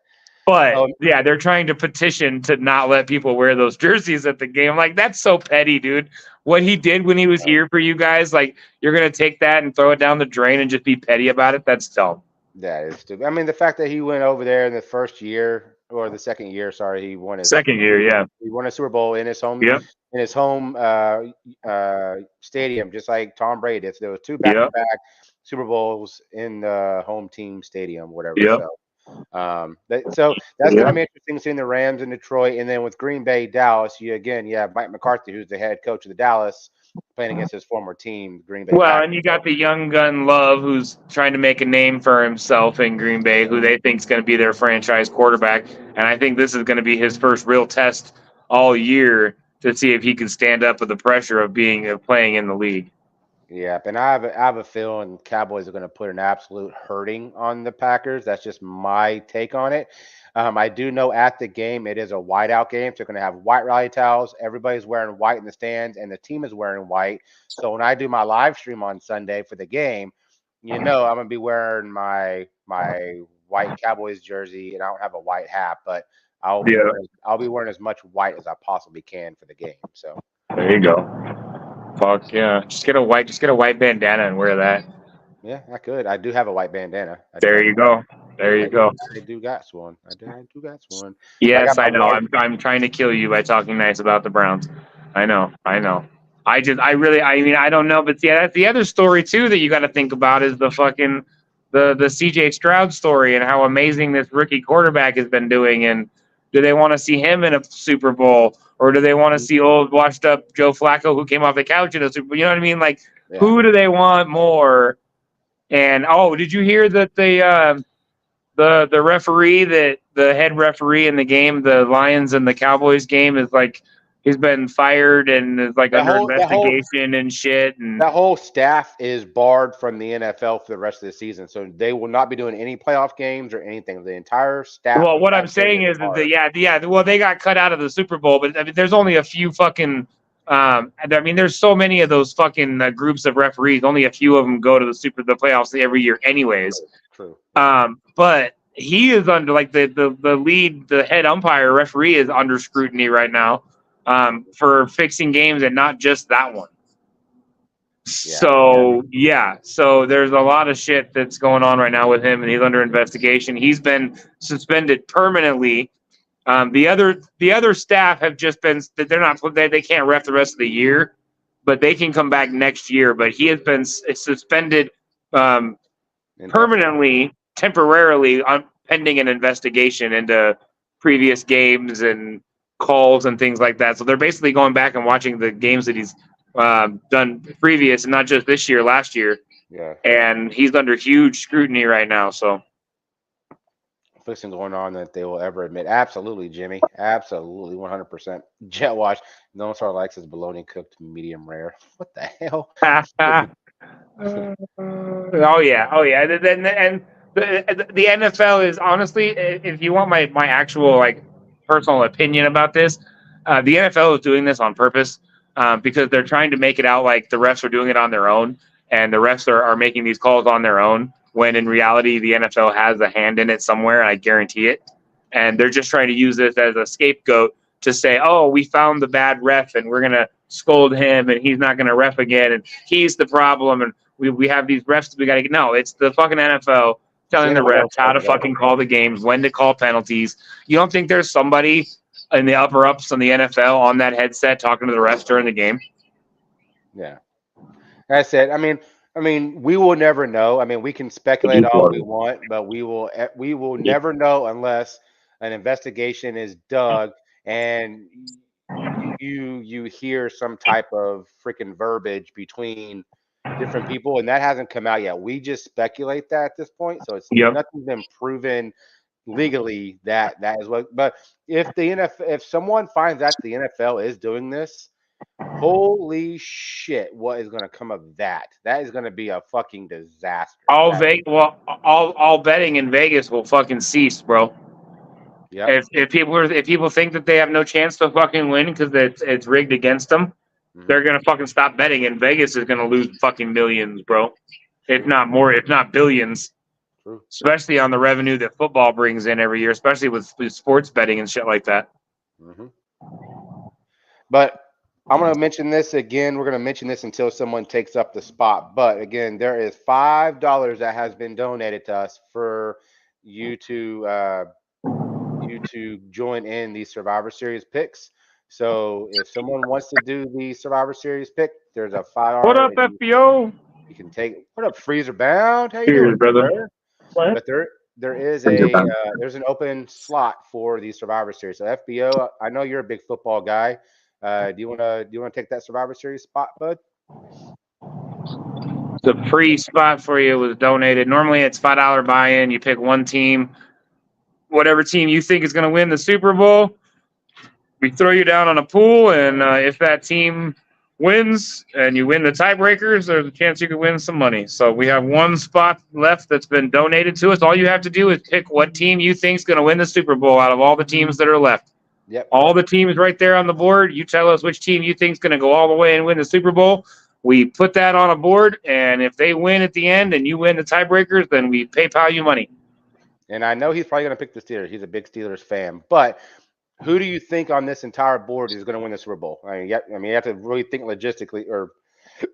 But yeah, they're trying to petition to not let people wear those jerseys at the game. Like, that's so petty, dude. What he did when he was here for you guys, like, you're going to take that and throw it down the drain and just be petty about it? That's dumb. That is stupid. I mean, the fact that he went over there in the first year or the second year, he won his second year, yeah. He won a Super Bowl in his home stadium, just like Tom Brady did. So there was two back-to-back Super Bowls in the home team stadium, whatever. Yep. So that's going to be interesting seeing the Rams in Detroit, and then with Green Bay, Dallas. You have Mike McCarthy, who's the head coach of the Dallas, playing against his former team, Green Bay. Well, and you got the young gun Love, who's trying to make a name for himself in Green Bay, who they think is going to be their franchise quarterback. And I think this is going to be his first real test all year to see if he can stand up with the pressure of playing in the league. Yeah, and I have a feeling Cowboys are going to put an absolute hurting on the Packers. That's just my take on it. I do know at the game it is a whiteout game, so they're going to have white rally towels. Everybody's wearing white in the stands, and the team is wearing white. So when I do my live stream on Sunday for the game, I'm going to be wearing my white Cowboys jersey, and I don't have a white hat, but I'll be wearing as much white as I possibly can for the game. So there you go. Fuck yeah! Just get a white bandana and wear that. Yeah, I could. I do have a white bandana. There you go. I do got one. Yes, I know. I'm trying to kill you by talking nice about the Browns. I know. I don't know, but yeah, that's the other story too that you got to think about is the fucking the CJ Stroud story and how amazing this rookie quarterback has been doing. And do they want to see him in a Super Bowl? Or do they want to see old, washed-up Joe Flacco who came off the couch in a Super Bowl? You know what I mean? Like, who do they want more? And, did you hear that the referee, the head referee in the game, the Lions and the Cowboys game, is like he's been fired and is like under investigation and shit. And that whole staff is barred from the NFL for the rest of the season, so they will not be doing any playoff games or anything. The entire staff. Well, what I'm saying is that well, they got cut out of the Super Bowl, but I mean, there's only a few fucking. There's so many of those fucking groups of referees. Only a few of them go to the playoffs every year, anyways. True. But he is under the head umpire referee is under scrutiny right now. For fixing games and not just that one. So there's a lot of shit that's going on right now with him, and he's under investigation. He's been suspended permanently. The other staff have just been they can't ref the rest of the year, but they can come back next year. But he has been suspended permanently, temporarily, pending an investigation into previous games and calls and things like that. So they're basically going back and watching the games that he's done previous, and not just this year, last year, Yeah. And he's under huge scrutiny right now. So Fixing going on that they will ever admit. Absolutely, Jimmy. Absolutely, 100%. Jet wash. No one likes his bologna cooked medium rare. What the hell? oh yeah. And the NFL is honestly, if you want my actual like personal opinion about this, the NFL is doing this on purpose because they're trying to make it out like the refs are doing it on their own, and the refs are making these calls on their own. When in reality, the NFL has a hand in it somewhere, and I guarantee it. And they're just trying to use this as a scapegoat to say, "Oh, we found the bad ref, and we're gonna scold him, and he's not gonna ref again, and he's the problem." And we have these refs we got to get. No, it's the fucking NFL telling the refs how to fucking call the games, when to call penalties. You don't think there's somebody in the upper ups on the NFL on that headset talking to the refs during the game? Yeah, that's it. I mean, we will never know. I mean, we can speculate all we want, but we will never know unless an investigation is dug and you hear some type of freaking verbiage between different people, and that hasn't come out yet. We just speculate that at this point, so it's nothing's been proven legally that is what. But if the NFL, if someone finds out the NFL is doing this, holy shit, what is going to come of that? That is going to be a fucking disaster. All betting in Vegas will fucking cease, bro. Yeah. If people think that they have no chance to fucking win because it's rigged against them, they're gonna fucking stop betting, and Vegas is gonna lose fucking millions, bro. If not more, if not billions. True. Especially on the revenue that football brings in every year, especially with sports betting and shit like that. But I'm going to mention this again. We're going to mention this until someone takes up the spot. But again, there is $5 that has been donated to us for you to join in the Survivor Series picks. So if someone wants to do the Survivor Series pick, there's a $5. What up, FBO? You can take. What up, Freezer Bound? How you Cheers, doing, brother? But there is there's an open slot for the Survivor Series. So FBO, I know you're a big football guy. Do you wanna take that Survivor Series spot, bud? The free spot for you was donated. Normally it's $5 buy-in. You pick one team, whatever team you think is going to win the Super Bowl. We throw you down on a pool, and if that team wins and you win the tiebreakers, there's a chance you could win some money. So we have one spot left that's been donated to us. All you have to do is pick what team you think is going to win the Super Bowl out of all the teams that are left. Yep. All the teams right there on the board. You tell us which team you think is going to go all the way and win the Super Bowl. We put that on a board, and if they win at the end and you win the tiebreakers, then we PayPal you money. And I know he's probably going to pick the Steelers. He's a big Steelers fan. But who do you think on this entire board is going to win the Super Bowl? I mean, you have to really think logistically, or you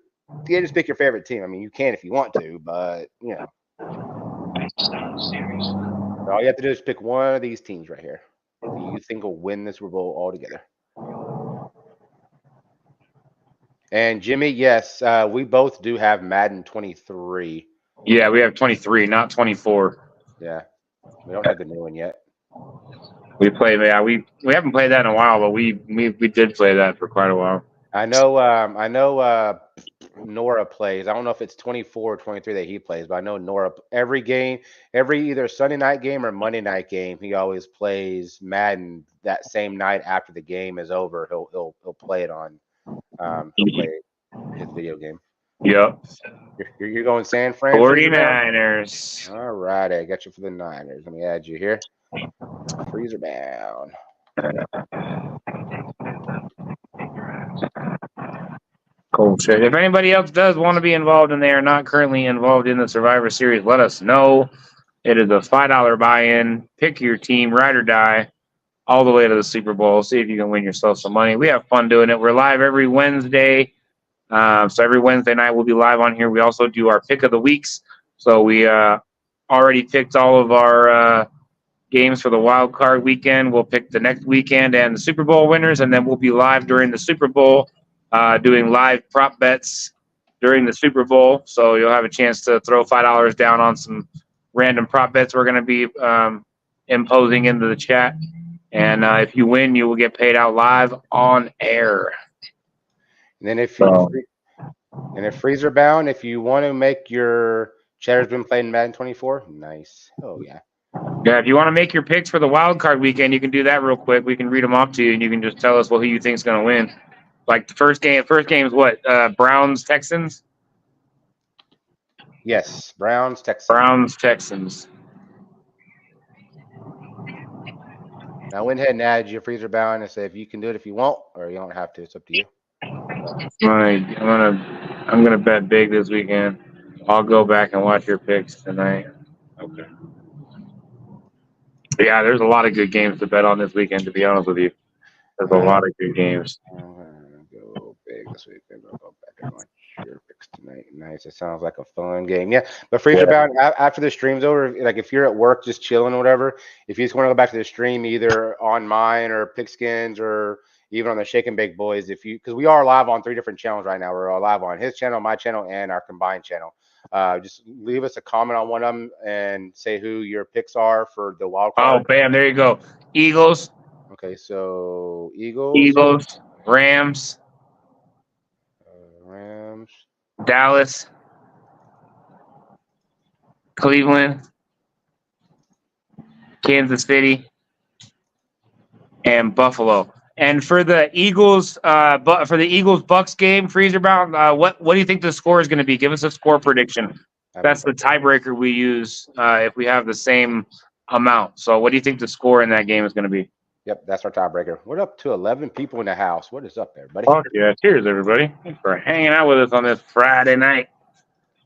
can't just pick your favorite team. I mean, you can if you want to, but you know, all you have to do is pick one of these teams right here. Who you think will win the Super Bowl altogether? And Jimmy, yes, we both do have Madden 23. Yeah, we have 23, not 24. Yeah, we don't have the new one yet. We play, yeah, we haven't played that in a while, but we did play that for quite a while. I know Nora plays. I don't know if it's 24 or 23 that he plays, but I know Nora every game, every either Sunday night game or Monday night game, he always plays Madden that same night after the game is over. He'll play it on he'll play his video game. Yep. You're going San Fran 49ers. All right, I got you for the Niners. Let me add you here. Freezer bound. Cool shit. If anybody else does want to be involved and they are not currently involved in the Survivor Series, let us know. It is a $5 buy-in. Pick your team, ride or die, all the way to the Super Bowl. See if you can win yourself some money. We have fun doing it. We're live every Wednesday. So every Wednesday night we'll be live on here. We also do our pick of the weeks. So we already picked all of our games for the wild card weekend. We'll pick the next weekend and the Super Bowl winners, and then we'll be live during the Super Bowl doing live prop bets during the Super Bowl. So you'll have a chance to throw $5 down on some random prop bets we're going to be imposing into the chat. And if you win, you will get paid out live on air. And then if And if freezer bound, if you want to make your Cheddar's been playing Madden 24, nice. Oh yeah. Yeah, if you want to make your picks for the wild card weekend, you can do that real quick. We can read them off to you, and you can just tell us who you think's going to win. Like the first game. First game is what? Browns Texans. Yes, Browns Texans. Browns Texans. Now, I went ahead and added your freezer bound and say if you can do it if you want, or you don't have to. It's up to you. I'm gonna bet big this weekend. I'll go back and watch your picks tonight. Okay. Yeah, there's a lot of good games to bet on this weekend. To be honest with you, there's a lot of good games. I'm gonna go big this weekend. I'll go back and watch your picks tonight. Nice. It sounds like a fun game. Yeah, but freezer bound after the stream's over. Like if you're at work just chilling or whatever, if you just want to go back to the stream either on mine or Pickskins or even on the Shake and Bake Boys, because we are live on 3 different channels right now. We're live on his channel, my channel, and our combined channel. Just leave us a comment on one of them and say who your picks are for the wild card. Oh, bam! There you go. Eagles. Okay, so Eagles, Rams, Dallas, Cleveland, Kansas City, and Buffalo. And for the Eagles, Bucks game, freezer bound. What do you think the score is going to be? Give us a score prediction. That's the tiebreaker we use if we have the same amount. So, what do you think the score in that game is going to be? Yep, that's our tiebreaker. We're up to 11 people in the house. What is up there, buddy? Oh, yeah. Cheers, everybody. Thanks for hanging out with us on this Friday night.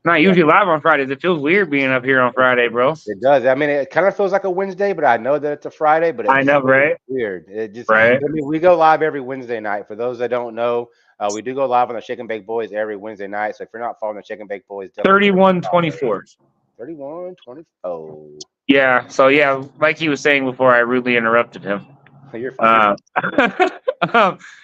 Not usually live on Fridays. It feels weird being up here on Friday, bro. It does. I mean, it kind of feels like a Wednesday, but I know that it's a Friday. But I know, right? Weird. It just. Right. I mean, we go live every Wednesday night. For those that don't know, we do go live on the Shake and Bake Boys every Wednesday night. So if you're not following the Shake and Bake Boys, 31-24. 31-20. Oh. Yeah. So yeah, like he was saying before, I rudely interrupted him. You're fine.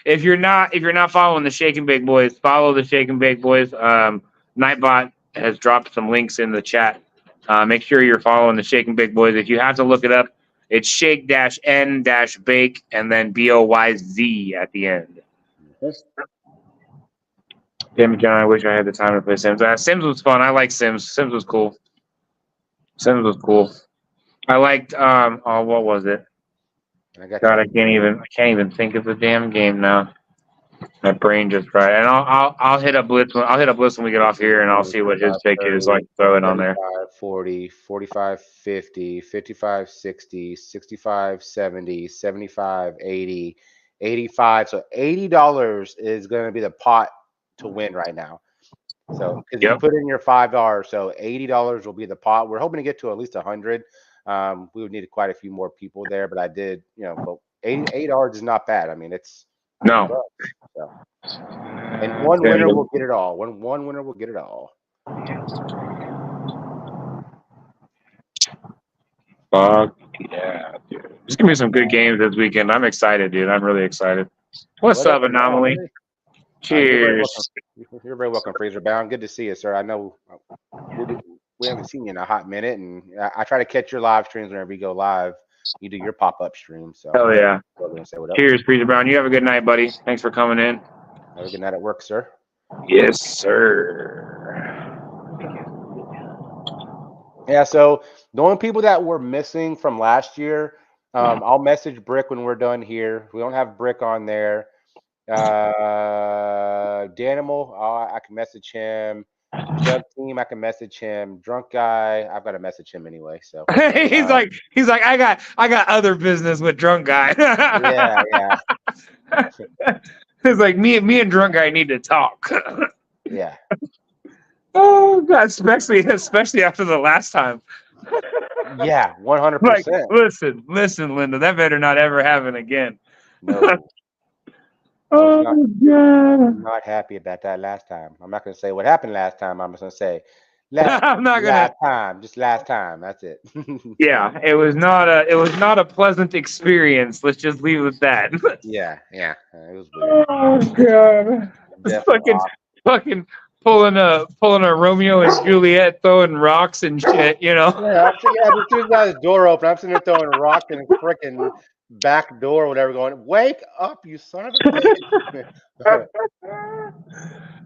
If you're not following the Shake and Bake Boys, follow the Shake and Bake Boys. Nightbot has dropped some links in the chat. Make sure you're following the Shake and Bake Boys. If you have to look it up, it's shake-n-bake and then BOYZ at the end. Damn it, John, I wish I had the time to play Sims. Sims was fun. I like Sims. Sims was cool. I liked what was it? God, I can't even think of the damn game now. My brain just fried. And I'll hit up Blitz. I'll hit up Blitz when we get off here, and I'll see what his pick is. So I can throw it on there. 40, 45, 50, 55, 60, 65, 70, 75, 80, 85. So $80 is going to be the pot to win right now. So because you put in your $5, so $80 will be the pot. We're hoping to get to at least 100. We would need quite a few more people there, but I did, but $8 is not bad. I mean, it's no. So. And one winner will get it all. One winner will get it all. Fuck yeah, dude! There's gonna be some good games this weekend. I'm excited, dude. I'm really excited. What's up, Anomaly? Cheers. You're very welcome, Freezer Bound. Good to see you, sir. I know we haven't seen you in a hot minute, and I try to catch your live streams whenever you go live. You do your pop-up stream. So hell yeah. Say what up. Cheers, Freezer Brown. You have a good night, buddy. Thanks for coming in. Have a good night at work, sir. Yes, sir. Yeah, so the only people that were missing from last year, I'll message Brick when we're done here. We don't have Brick on there. Danimal, I can message him. Jug Team, I can message him. Drunk Guy, I've got to message him anyway. So he's like, I got other business with Drunk Guy. yeah. It's like me and Drunk Guy need to talk. Yeah. Oh God, especially after the last time. Yeah, 100%. Like, listen, Linda, that better not ever happen again. No. Oh God! I'm not happy about that last time. I'm not going to say what happened last time. I'm just going to say last time. Just last time. That's it. Yeah, it was not a pleasant experience. Let's just leave it at that. Yeah. It was weird. Oh God! Fucking pulling a Romeo and Juliet, throwing rocks and shit. You know. Yeah, I'm sitting, as soon as I got his door open, I'm sitting there throwing rocks in the frickin' back door or whatever, going, "Wake up, you son of a bitch!"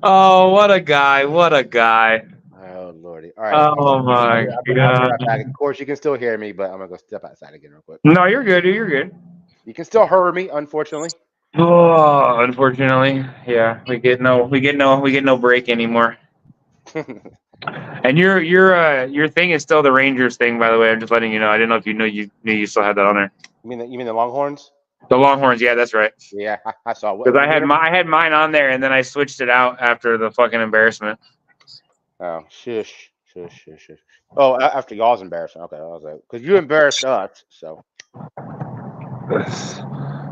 Oh, what a guy! What a guy! Oh lordy! All right, Oh my I'll be right god! back. Of course, you can still hear me, but I'm gonna go step outside again real quick. No, you're good. You're good. You can still hear me, unfortunately. Oh, unfortunately, yeah, we get no break anymore. And your thing is still the Rangers thing, by the way. I'm just letting you know. I didn't know if you knew you still had that on there. You mean the Longhorns? The Longhorns, yeah, that's right. Yeah, I saw. Because I had mine on there, and then I switched it out after the fucking embarrassment. Oh, shush. Oh, after y'all's embarrassing. Okay, I was like, because you embarrassed us, so.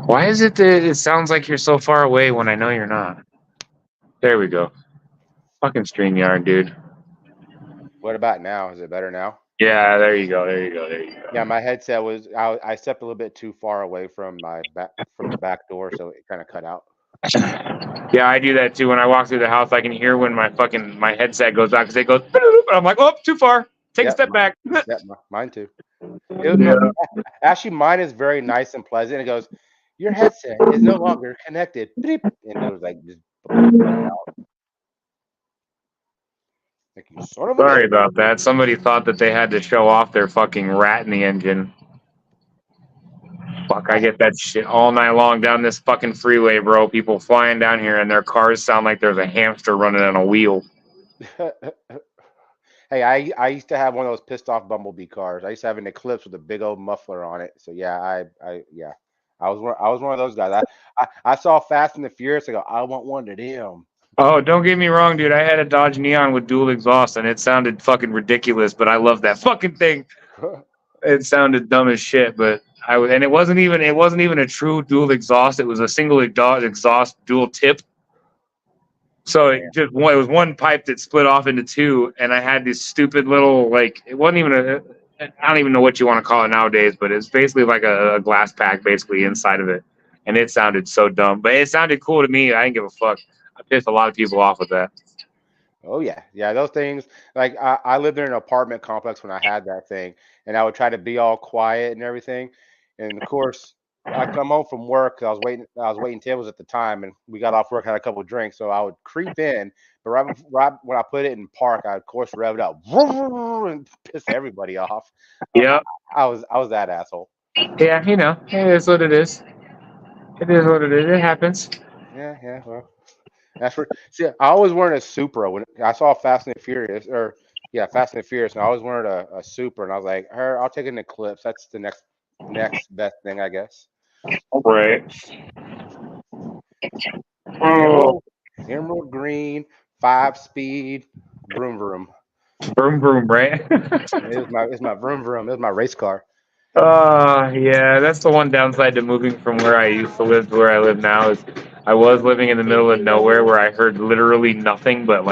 Why is it that it sounds like you're so far away when I know you're not? There we go. Fucking StreamYard, dude. What about now? Is it better now? Yeah, there you go. Yeah, my headset was. I stepped a little bit too far away from the back door, so it kind of cut out. Yeah, I do that too. When I walk through the house, I can hear when my headset goes out because it goes. I'm like, oh, too far. Take a step back. Yeah, mine too. Yeah. Actually, mine is very nice and pleasant. It goes, your headset is no longer connected. Beep. And it was like just like, you son of a Sorry bitch. about that. Somebody thought that they had to show off their fucking rat in the engine. Fuck, I get that shit all night long down this fucking freeway, bro. People flying down here and their cars sound like there's a hamster running on a wheel. Hey, I used to have one of those pissed off Bumblebee cars. I used to have an Eclipse with a big old muffler on it. So yeah, I was one of those guys. I saw Fast and the Furious. I go, I want one of them. Oh, don't get me wrong, dude. I had a Dodge Neon with dual exhaust, and it sounded fucking ridiculous, but I love that fucking thing. It sounded dumb as shit, but and it wasn't even a true dual exhaust. It was a single exhaust dual tip. So it was one pipe that split off into two, and I had this stupid little it wasn't even I don't even know what you want to call it nowadays, but it's basically like a glass pack basically inside of it, and it sounded so dumb, but it sounded cool to me. I didn't give a fuck. I pissed a lot of people off with that. Oh yeah, those things. Like I lived in an apartment complex when I had that thing, and I would try to be all quiet and everything. And of course, I come home from work. I was waiting tables at the time, and we got off work, had a couple of drinks, so I would creep in. But right when I put it in park, I of course rev it up and piss everybody off. Yeah, I was that asshole. yeah, it is what it is. It is what it is. It happens. Yeah. Well, that's for. See, I always wanted a Supra when I saw Fast and the Furious, Fast and the Furious, and I always wanted a Supra, and I was like, I'll take an Eclipse. That's the next best thing, I guess. Right. Oh. Emerald green, 5-speed, vroom vroom. Vroom vroom, right? It's my vroom vroom. It was my race car. Yeah, that's the one downside to moving from where I used to live to where I live now is I was living in the middle of nowhere where I heard literally nothing but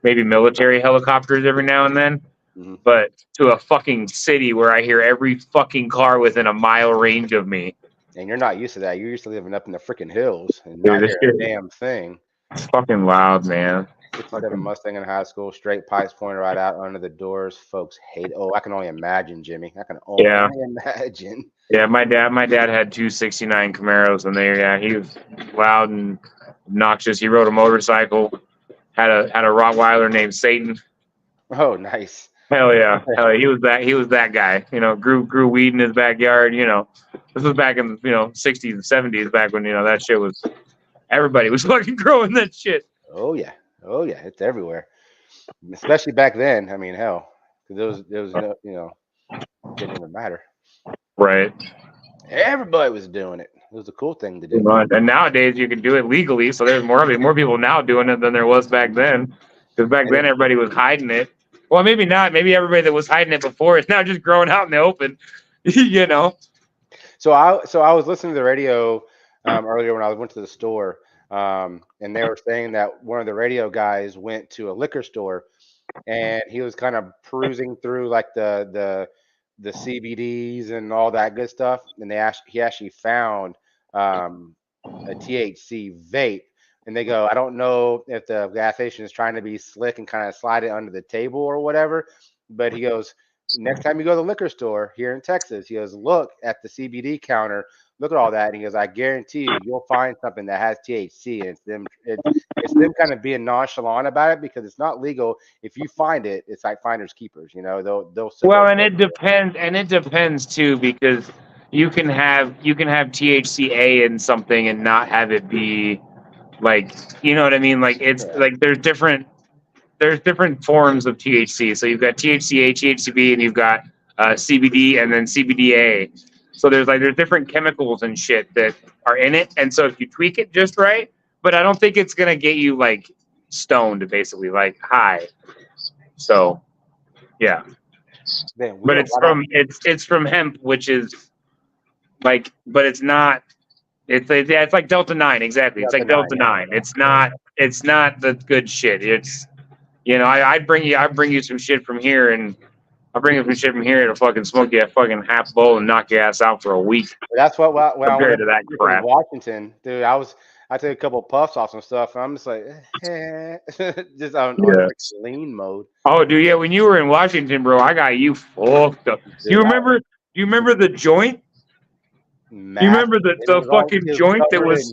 maybe military helicopters every now and then. Mm-hmm. But to a fucking city where I hear every fucking car within a mile range of me. And you're not used to that. You're used to living up in the freaking hills and not hearing a damn thing. It's fucking loud, man. 67 Mustang in high school, straight pipes pointed right out under the doors. Folks hate. Oh, I can only imagine, Jimmy. I can only imagine. Yeah, my dad had two 69 Camaros, and he was loud and obnoxious. He rode a motorcycle, had a Rottweiler named Satan. Oh, nice. Hell yeah. He was that guy. Grew weed in his backyard. This was back in 60s and 70s, back when that shit was, everybody was fucking growing that shit. Oh yeah, it's everywhere, especially back then. I mean, hell, there was no, didn't even matter. Right. Everybody was doing it. It was a cool thing to do. And nowadays you can do it legally, so there's more people now doing it than there was back then. Because back then everybody was hiding it. Well, maybe not. Maybe everybody that was hiding it before is now just growing out in the open. So I was listening to the radio earlier when I went to the store. And they were saying that one of the radio guys went to a liquor store and he was kind of perusing through like the CBDs and all that good stuff. And he actually found a THC vape, and they go, I don't know if the gas station is trying to be slick and kind of slide it under the table or whatever, but he goes, next time you go to the liquor store here in Texas, he goes, look at the CBD counter, look at all that, and he goes, I guarantee you, you'll find something that has THC, and it's them kind of being nonchalant about it because it's not legal. If you find it, it's like finders keepers, you know. They'll Well, and it depends too, because you can have THCA in something and not have it be like, you know what I mean? Like it's like there's different forms of THC. So you've got THCA, THCB, and you've got CBD and then CBDA. So there's different chemicals and shit that are in it. And so if you tweak it just right, but I don't think it's gonna get you like stoned, basically, like high. So yeah. But it's from hemp, which is like, but it's not. It's like Delta 9, exactly. It's like Delta 9. It's not the good shit. It's, you know, I'd bring you some shit from here, and I'll bring you some shit from here to fucking smoke you a fucking half bowl and knock your ass out for a week. That's what when I went to that crap. Washington, dude. I took a couple of puffs off some stuff, and I'm just like, just on lean mode. Oh, dude, yeah. When you were in Washington, bro, I got you fucked up. Do you remember the joint? Massive. You remember the fucking joint that was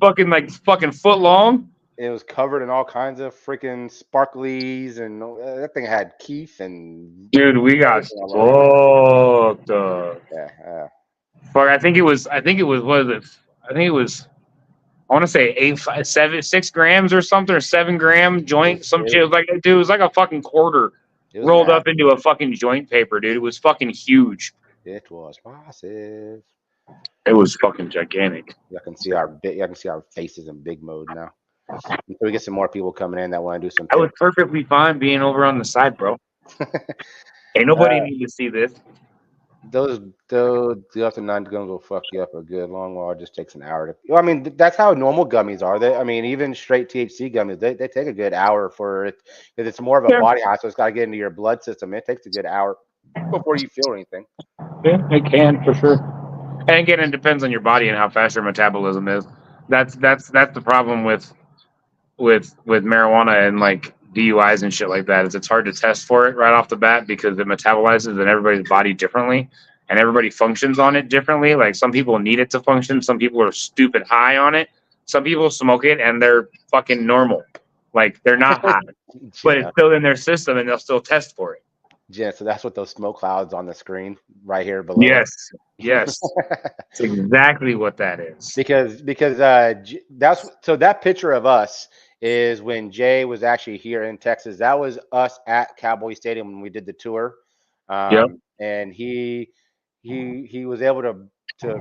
fucking foot long? It was covered in all kinds of freaking sparklies, and that thing had Keith and. Dude, we got fucked up. Yeah. Fuck, I think it was. What is it? I think it was. I want to say 6 grams or something, or 7 gram joint. Some shit. It was like, dude, it was like a fucking quarter rolled up into a fucking joint paper, dude. It was fucking huge. It was massive. It was fucking gigantic. I can see our faces in big mode now. Until we get some more people coming in that want to do some. I was perfectly fine being over on the side, bro. Ain't nobody need to see this. Those Delta 9 gummies will fuck you up a good long while. It just takes an hour to. Well, I mean, that's how normal gummies are. Even straight THC gummies, they take a good hour for it because it's more of a body high, so it's got to get into your blood system. It takes a good hour before you feel anything. Yeah, it can for sure. And again, it depends on your body and how fast your metabolism is. That's the problem with marijuana and like DUIs and shit like that, is it's hard to test for it right off the bat because it metabolizes in everybody's body differently and everybody functions on it differently. Like some people need it to function. Some people are stupid high on it. Some people smoke it and they're fucking normal. Like they're not high, but it's still in their system and they'll still test for it. Yeah, so that's what those smoke clouds on the screen right here below. Yes, that's exactly what that is. Because that picture of us is when Jay was actually here in Texas. That was us at Cowboy Stadium when we did the tour. And he was able to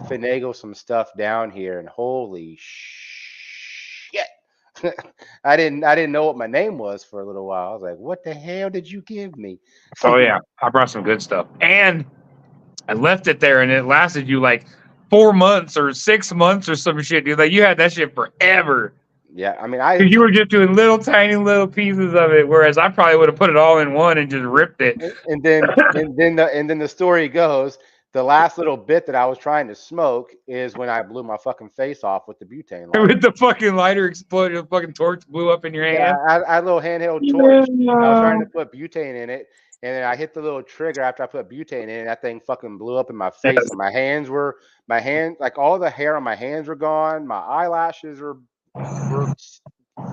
finagle some stuff down here, and holy shit. I didn't know what my name was for a little while. I was like, what the hell did you give me? Oh yeah, I brought some good stuff. And I left it there and it lasted you like 4 months or 6 months or some shit, dude. Like you had that shit forever. Yeah, I mean, you were just doing tiny little pieces of it, whereas I probably would have put it all in one and just ripped it. And then the story goes, the last little bit that I was trying to smoke is when I blew my fucking face off with the butane lighter. With the fucking lighter exploded, the fucking torch blew up in your hand. Yeah, I had a little handheld torch. I was trying to put butane in it, and then I hit the little trigger after I put butane in, and that thing fucking blew up in my face. And my hands, like all the hair on my hands were gone. My eyelashes were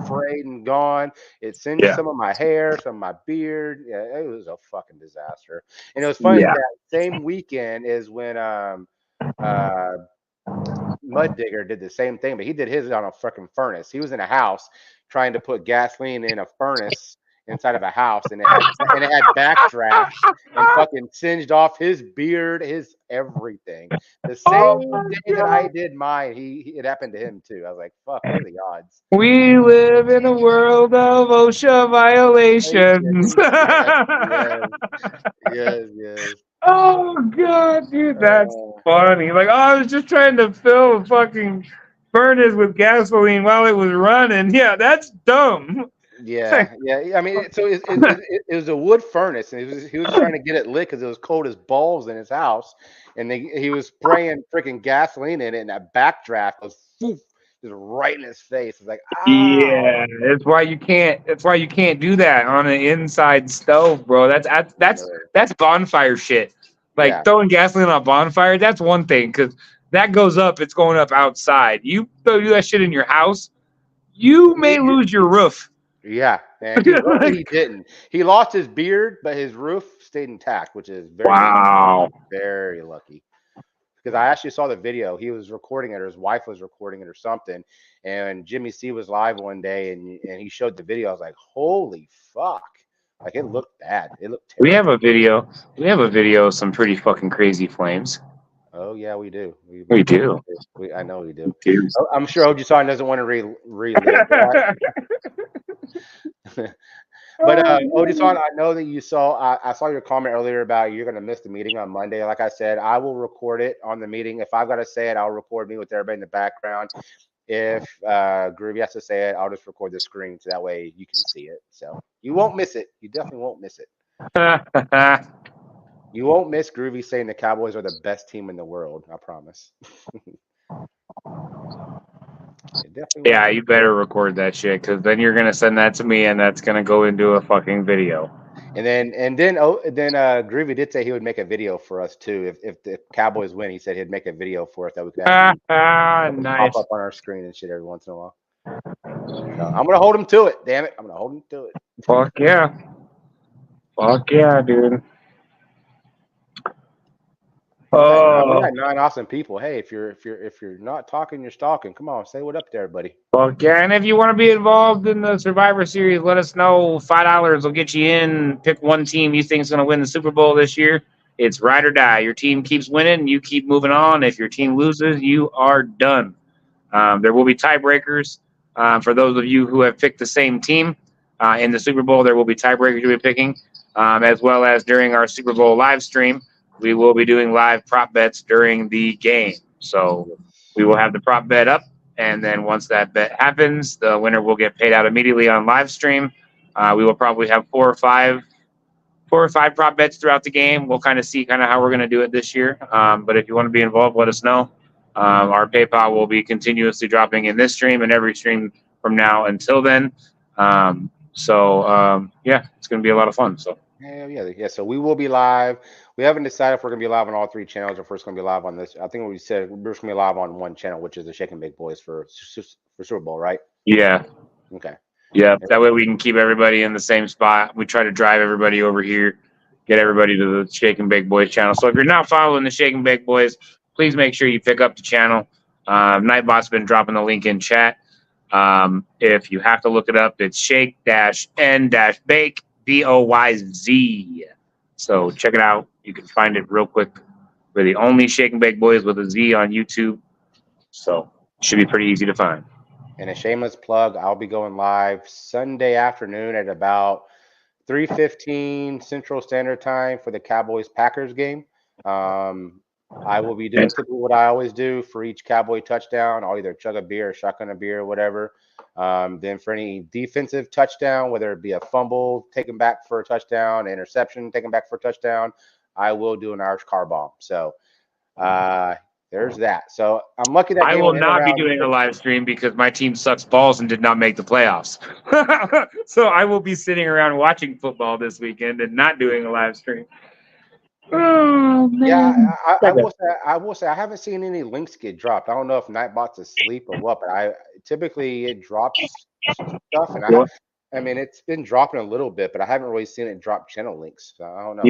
frayed and gone. It singed some of my hair, some of my beard. Yeah, it was a fucking disaster. And it was funny that same weekend is when Mud Digger did the same thing, but he did his on a fucking furnace. He was in a house trying to put gasoline in a furnace inside of a house, and it had backdraft and fucking singed off his beard, his everything. The same day that I did mine, it happened to him too. I was like, fuck, what are the odds? We live in a world of OSHA violations. Yes. Oh god, dude, that's funny. Like, I was just trying to fill a fucking furnace with gasoline while it was running. Yeah, that's dumb. Yeah. I mean, so it was a wood furnace, and he was trying to get it lit because it was cold as balls in his house, and he was spraying freaking gasoline in it, and that backdraft was just right in his face. It's like, Yeah, that's why you can't. That's why you can't do that on an inside stove, bro. That's bonfire shit. Like yeah, throwing gasoline on a bonfire. That's one thing because that goes up. It's going up outside. You do that shit in your house, you may lose your roof. yeah. And luckily he didn't. He lost his beard, but his roof stayed intact, which is very Wow. very lucky. Because I actually saw the video. He was recording it, or his wife was recording it, or something. And Jimmy C was live one day, and he showed the video. I was like, "Holy fuck!" Like it looked bad. It looked terrible. We have a video. We have a video of some pretty fucking crazy flames. Oh yeah, we do. We do. I know we do. Dude. I'm sure Oji-san doesn't want to relive that. But Oji-san, I know that you saw. I saw your comment earlier about you're going to miss the meeting on Monday. Like I said, I will record it on the meeting. If I've got to say it, I'll record me with everybody in the background. If Groovy has to say it, I'll just record the screen so that way you can see it. So you won't miss it. You definitely won't miss it. You won't miss Groovy saying the Cowboys are the best team in the world. I promise. Yeah, you better record that shit because then you're gonna send that to me and that's gonna go into a fucking video. And then Groovy did say he would make a video for us too. If the Cowboys win, he said he'd make a video for us that we could Nice. pop up on our screen and shit every once in a while. So I'm gonna hold him to it. Damn it, I'm gonna hold him to it. Fuck yeah, dude. We got 9 awesome people. Hey, if you're not talking, you're stalking. Come on, say what up there, buddy. Fuck yeah! And if you want to be involved in the Survivor Series, let us know. $5 will get you in. Pick one team you think is going to win the Super Bowl this year. It's ride or die. Your team keeps winning, you keep moving on. If your team loses, you are done. There will be tiebreakers for those of you who have picked the same team in the Super Bowl. There will be tiebreakers you'll be picking, as well as during our Super Bowl live stream. We will be doing live prop bets during the game. So we will have the prop bet up, and then once that bet happens, the winner will get paid out immediately on live stream. We will probably have four or five prop bets throughout the game. We'll kind of see how we're going to do it this year. But if you want to be involved, let us know. Our PayPal will be continuously dropping in this stream and every stream from now until then. Yeah, it's going to be a lot of fun. So. Yeah. So we will be live. We haven't decided if we're going to be live on all 3 channels or if we're just going to be live on this. I think we said we're just going to be live on one channel, which is the Shake and Bake Boys for Super Bowl, right? Yeah. Okay. Yeah. That way we can keep everybody in the same spot. We try to drive everybody over here, get everybody to the Shake and Bake Boys channel. So if you're not following the Shake and Bake Boys, please make sure you pick up the channel. Nightbot's been dropping the link in chat. If you have to look it up, it's shake-n-bake, BOYZ. So check it out. You can find it real quick. We're the only Shake and Bake Boys with a Z on YouTube. So it should be pretty easy to find. And a shameless plug, I'll be going live Sunday afternoon at about 3:15 Central Standard Time for the Cowboys-Packers game. I will be doing what I always do for each Cowboy touchdown. I'll either chug a beer or shotgun a beer or whatever. Then for any defensive touchdown, whether it be a fumble taken back for a touchdown, interception taken back for a touchdown, I will do an Irish car bomb. So there's that. So I'm lucky that I will not be doing a live stream because my team sucks balls and did not make the playoffs. So I will be sitting around watching football this weekend and not doing a live stream. Oh, man. Yeah, I will say I haven't seen any links get dropped. I don't know if Nightbot's asleep or what, but typically it drops stuff, and I mean it's been dropping a little bit, but I haven't really seen it drop channel links. So I don't know.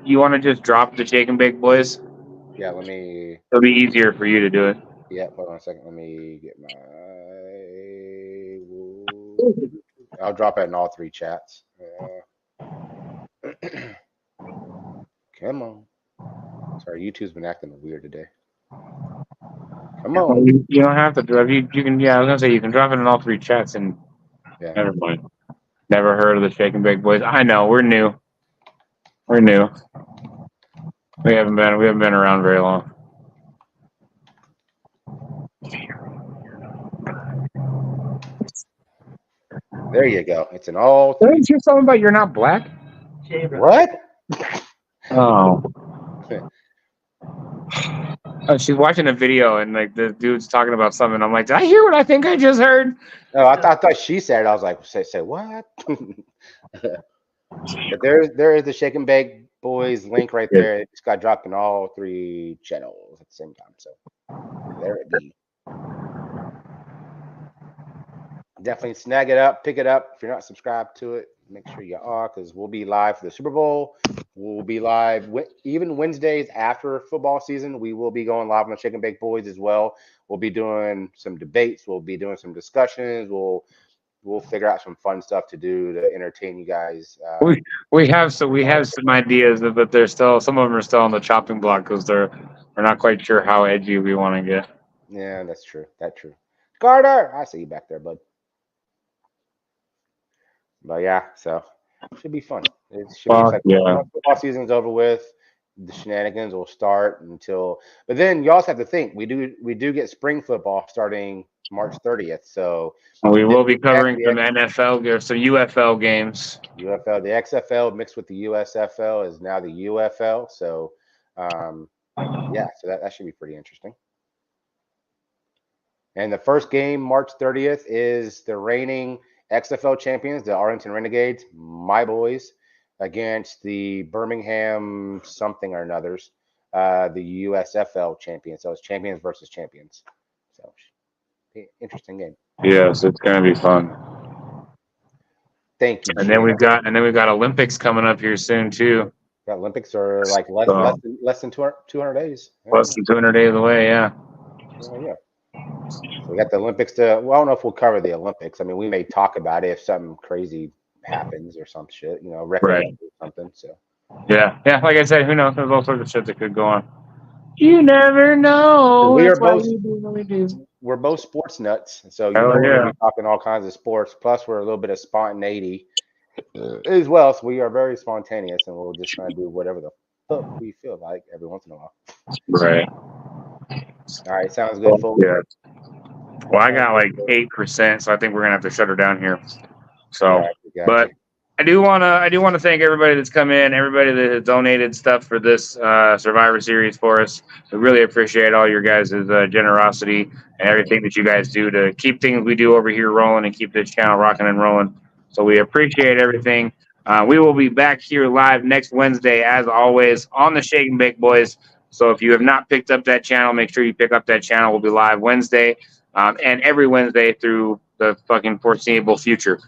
You wanna just drop the Shake and Bake Boys? Yeah, let me. It'll be easier for you to do it. Yeah, hold on a second. Let me get my. I'll drop it in all 3 chats. Come on. Sorry, YouTube's been acting weird today. Come on. You don't have to drive. You can. Yeah, I was gonna say you can drop it in all 3 chats and. Yeah. Never mind. Never heard of the Shake and Bake Boys. I know we're new. We're new. We haven't been around very long. There you go. It's an all. Didn't you something about you're not black? What? Oh. She's watching a video and like the dude's talking about something. I'm like, did I hear what I think I just heard? Oh, I thought she said it. I was like, say what? But there is the Shake and Bake Boys link right there. It's got dropped in all 3 channels at the same time. So there it be. Definitely snag it up, pick it up. If you're not subscribed to it, make sure you are, because we'll be live for the Super Bowl. We'll be live even Wednesdays after football season. We will be going live on the Shake and Bake Boys as well. We'll be doing some debates. We'll be doing some discussions. We'll figure out some fun stuff to do to entertain you guys. We have some ideas, but they're still, some of them are still on the chopping block because we're not quite sure how edgy we want to get. Yeah, that's true. That's true. Carter, I see you back there, bud. But yeah, so it should be fun. It should be exciting. Once football season's over with, the shenanigans will start until. But then you also have to think we do get spring football starting March 30th. So we will be covering some NFL, some UFL games. UFL, the XFL mixed with the USFL is now the UFL. So yeah, so that should be pretty interesting. And the first game, March 30th, is the reigning XFL champions, the Arlington Renegades, my boys, against the Birmingham something or another's, the USFL champions. So it's champions versus champions. So interesting game. Yes, it's gonna be fun. Thank you. And then we've got Olympics coming up here soon too. The Olympics are like less than 200 days. Less than 200 days away. Yeah. Yeah. So we got the Olympics to. Well, I don't know if we'll cover the Olympics. I mean, we may talk about it if something crazy happens or some shit, record or something. So yeah. Like I said, who knows? There's all sorts of shit that could go on. You never know. We're both sports nuts, so we're gonna be talking all kinds of sports. Plus, we're a little bit of spontaneity as well. So we are very spontaneous, and we'll just try to do whatever the fuck we feel like every once in a while. Right. All right, sounds good, folks. Yeah. Well, I got like 8%, so I think we're gonna have to shut her down here. So, but I do want to thank everybody that's come in, everybody that has donated stuff for this Survivor Series for us. We really appreciate all your guys' generosity and everything that you guys do to keep things we do over here rolling and keep this channel rocking and rolling. So we appreciate everything. We will be back here live next Wednesday, as always, on the Shake and Bake Boys. So if you have not picked up that channel, make sure you pick up that channel. We'll be live Wednesday and every Wednesday through the fucking foreseeable future.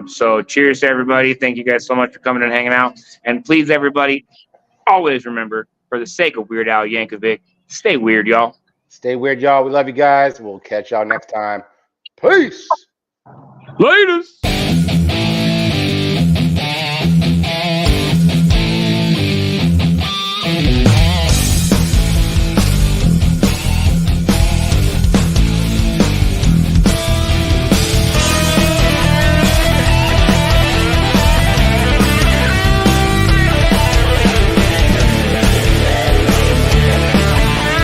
So cheers to everybody. Thank you guys so much for coming and hanging out. And please, everybody, always remember, for the sake of Weird Al Yankovic, stay weird, y'all. Stay weird, y'all. We love you guys. We'll catch y'all next time. Peace. Laters.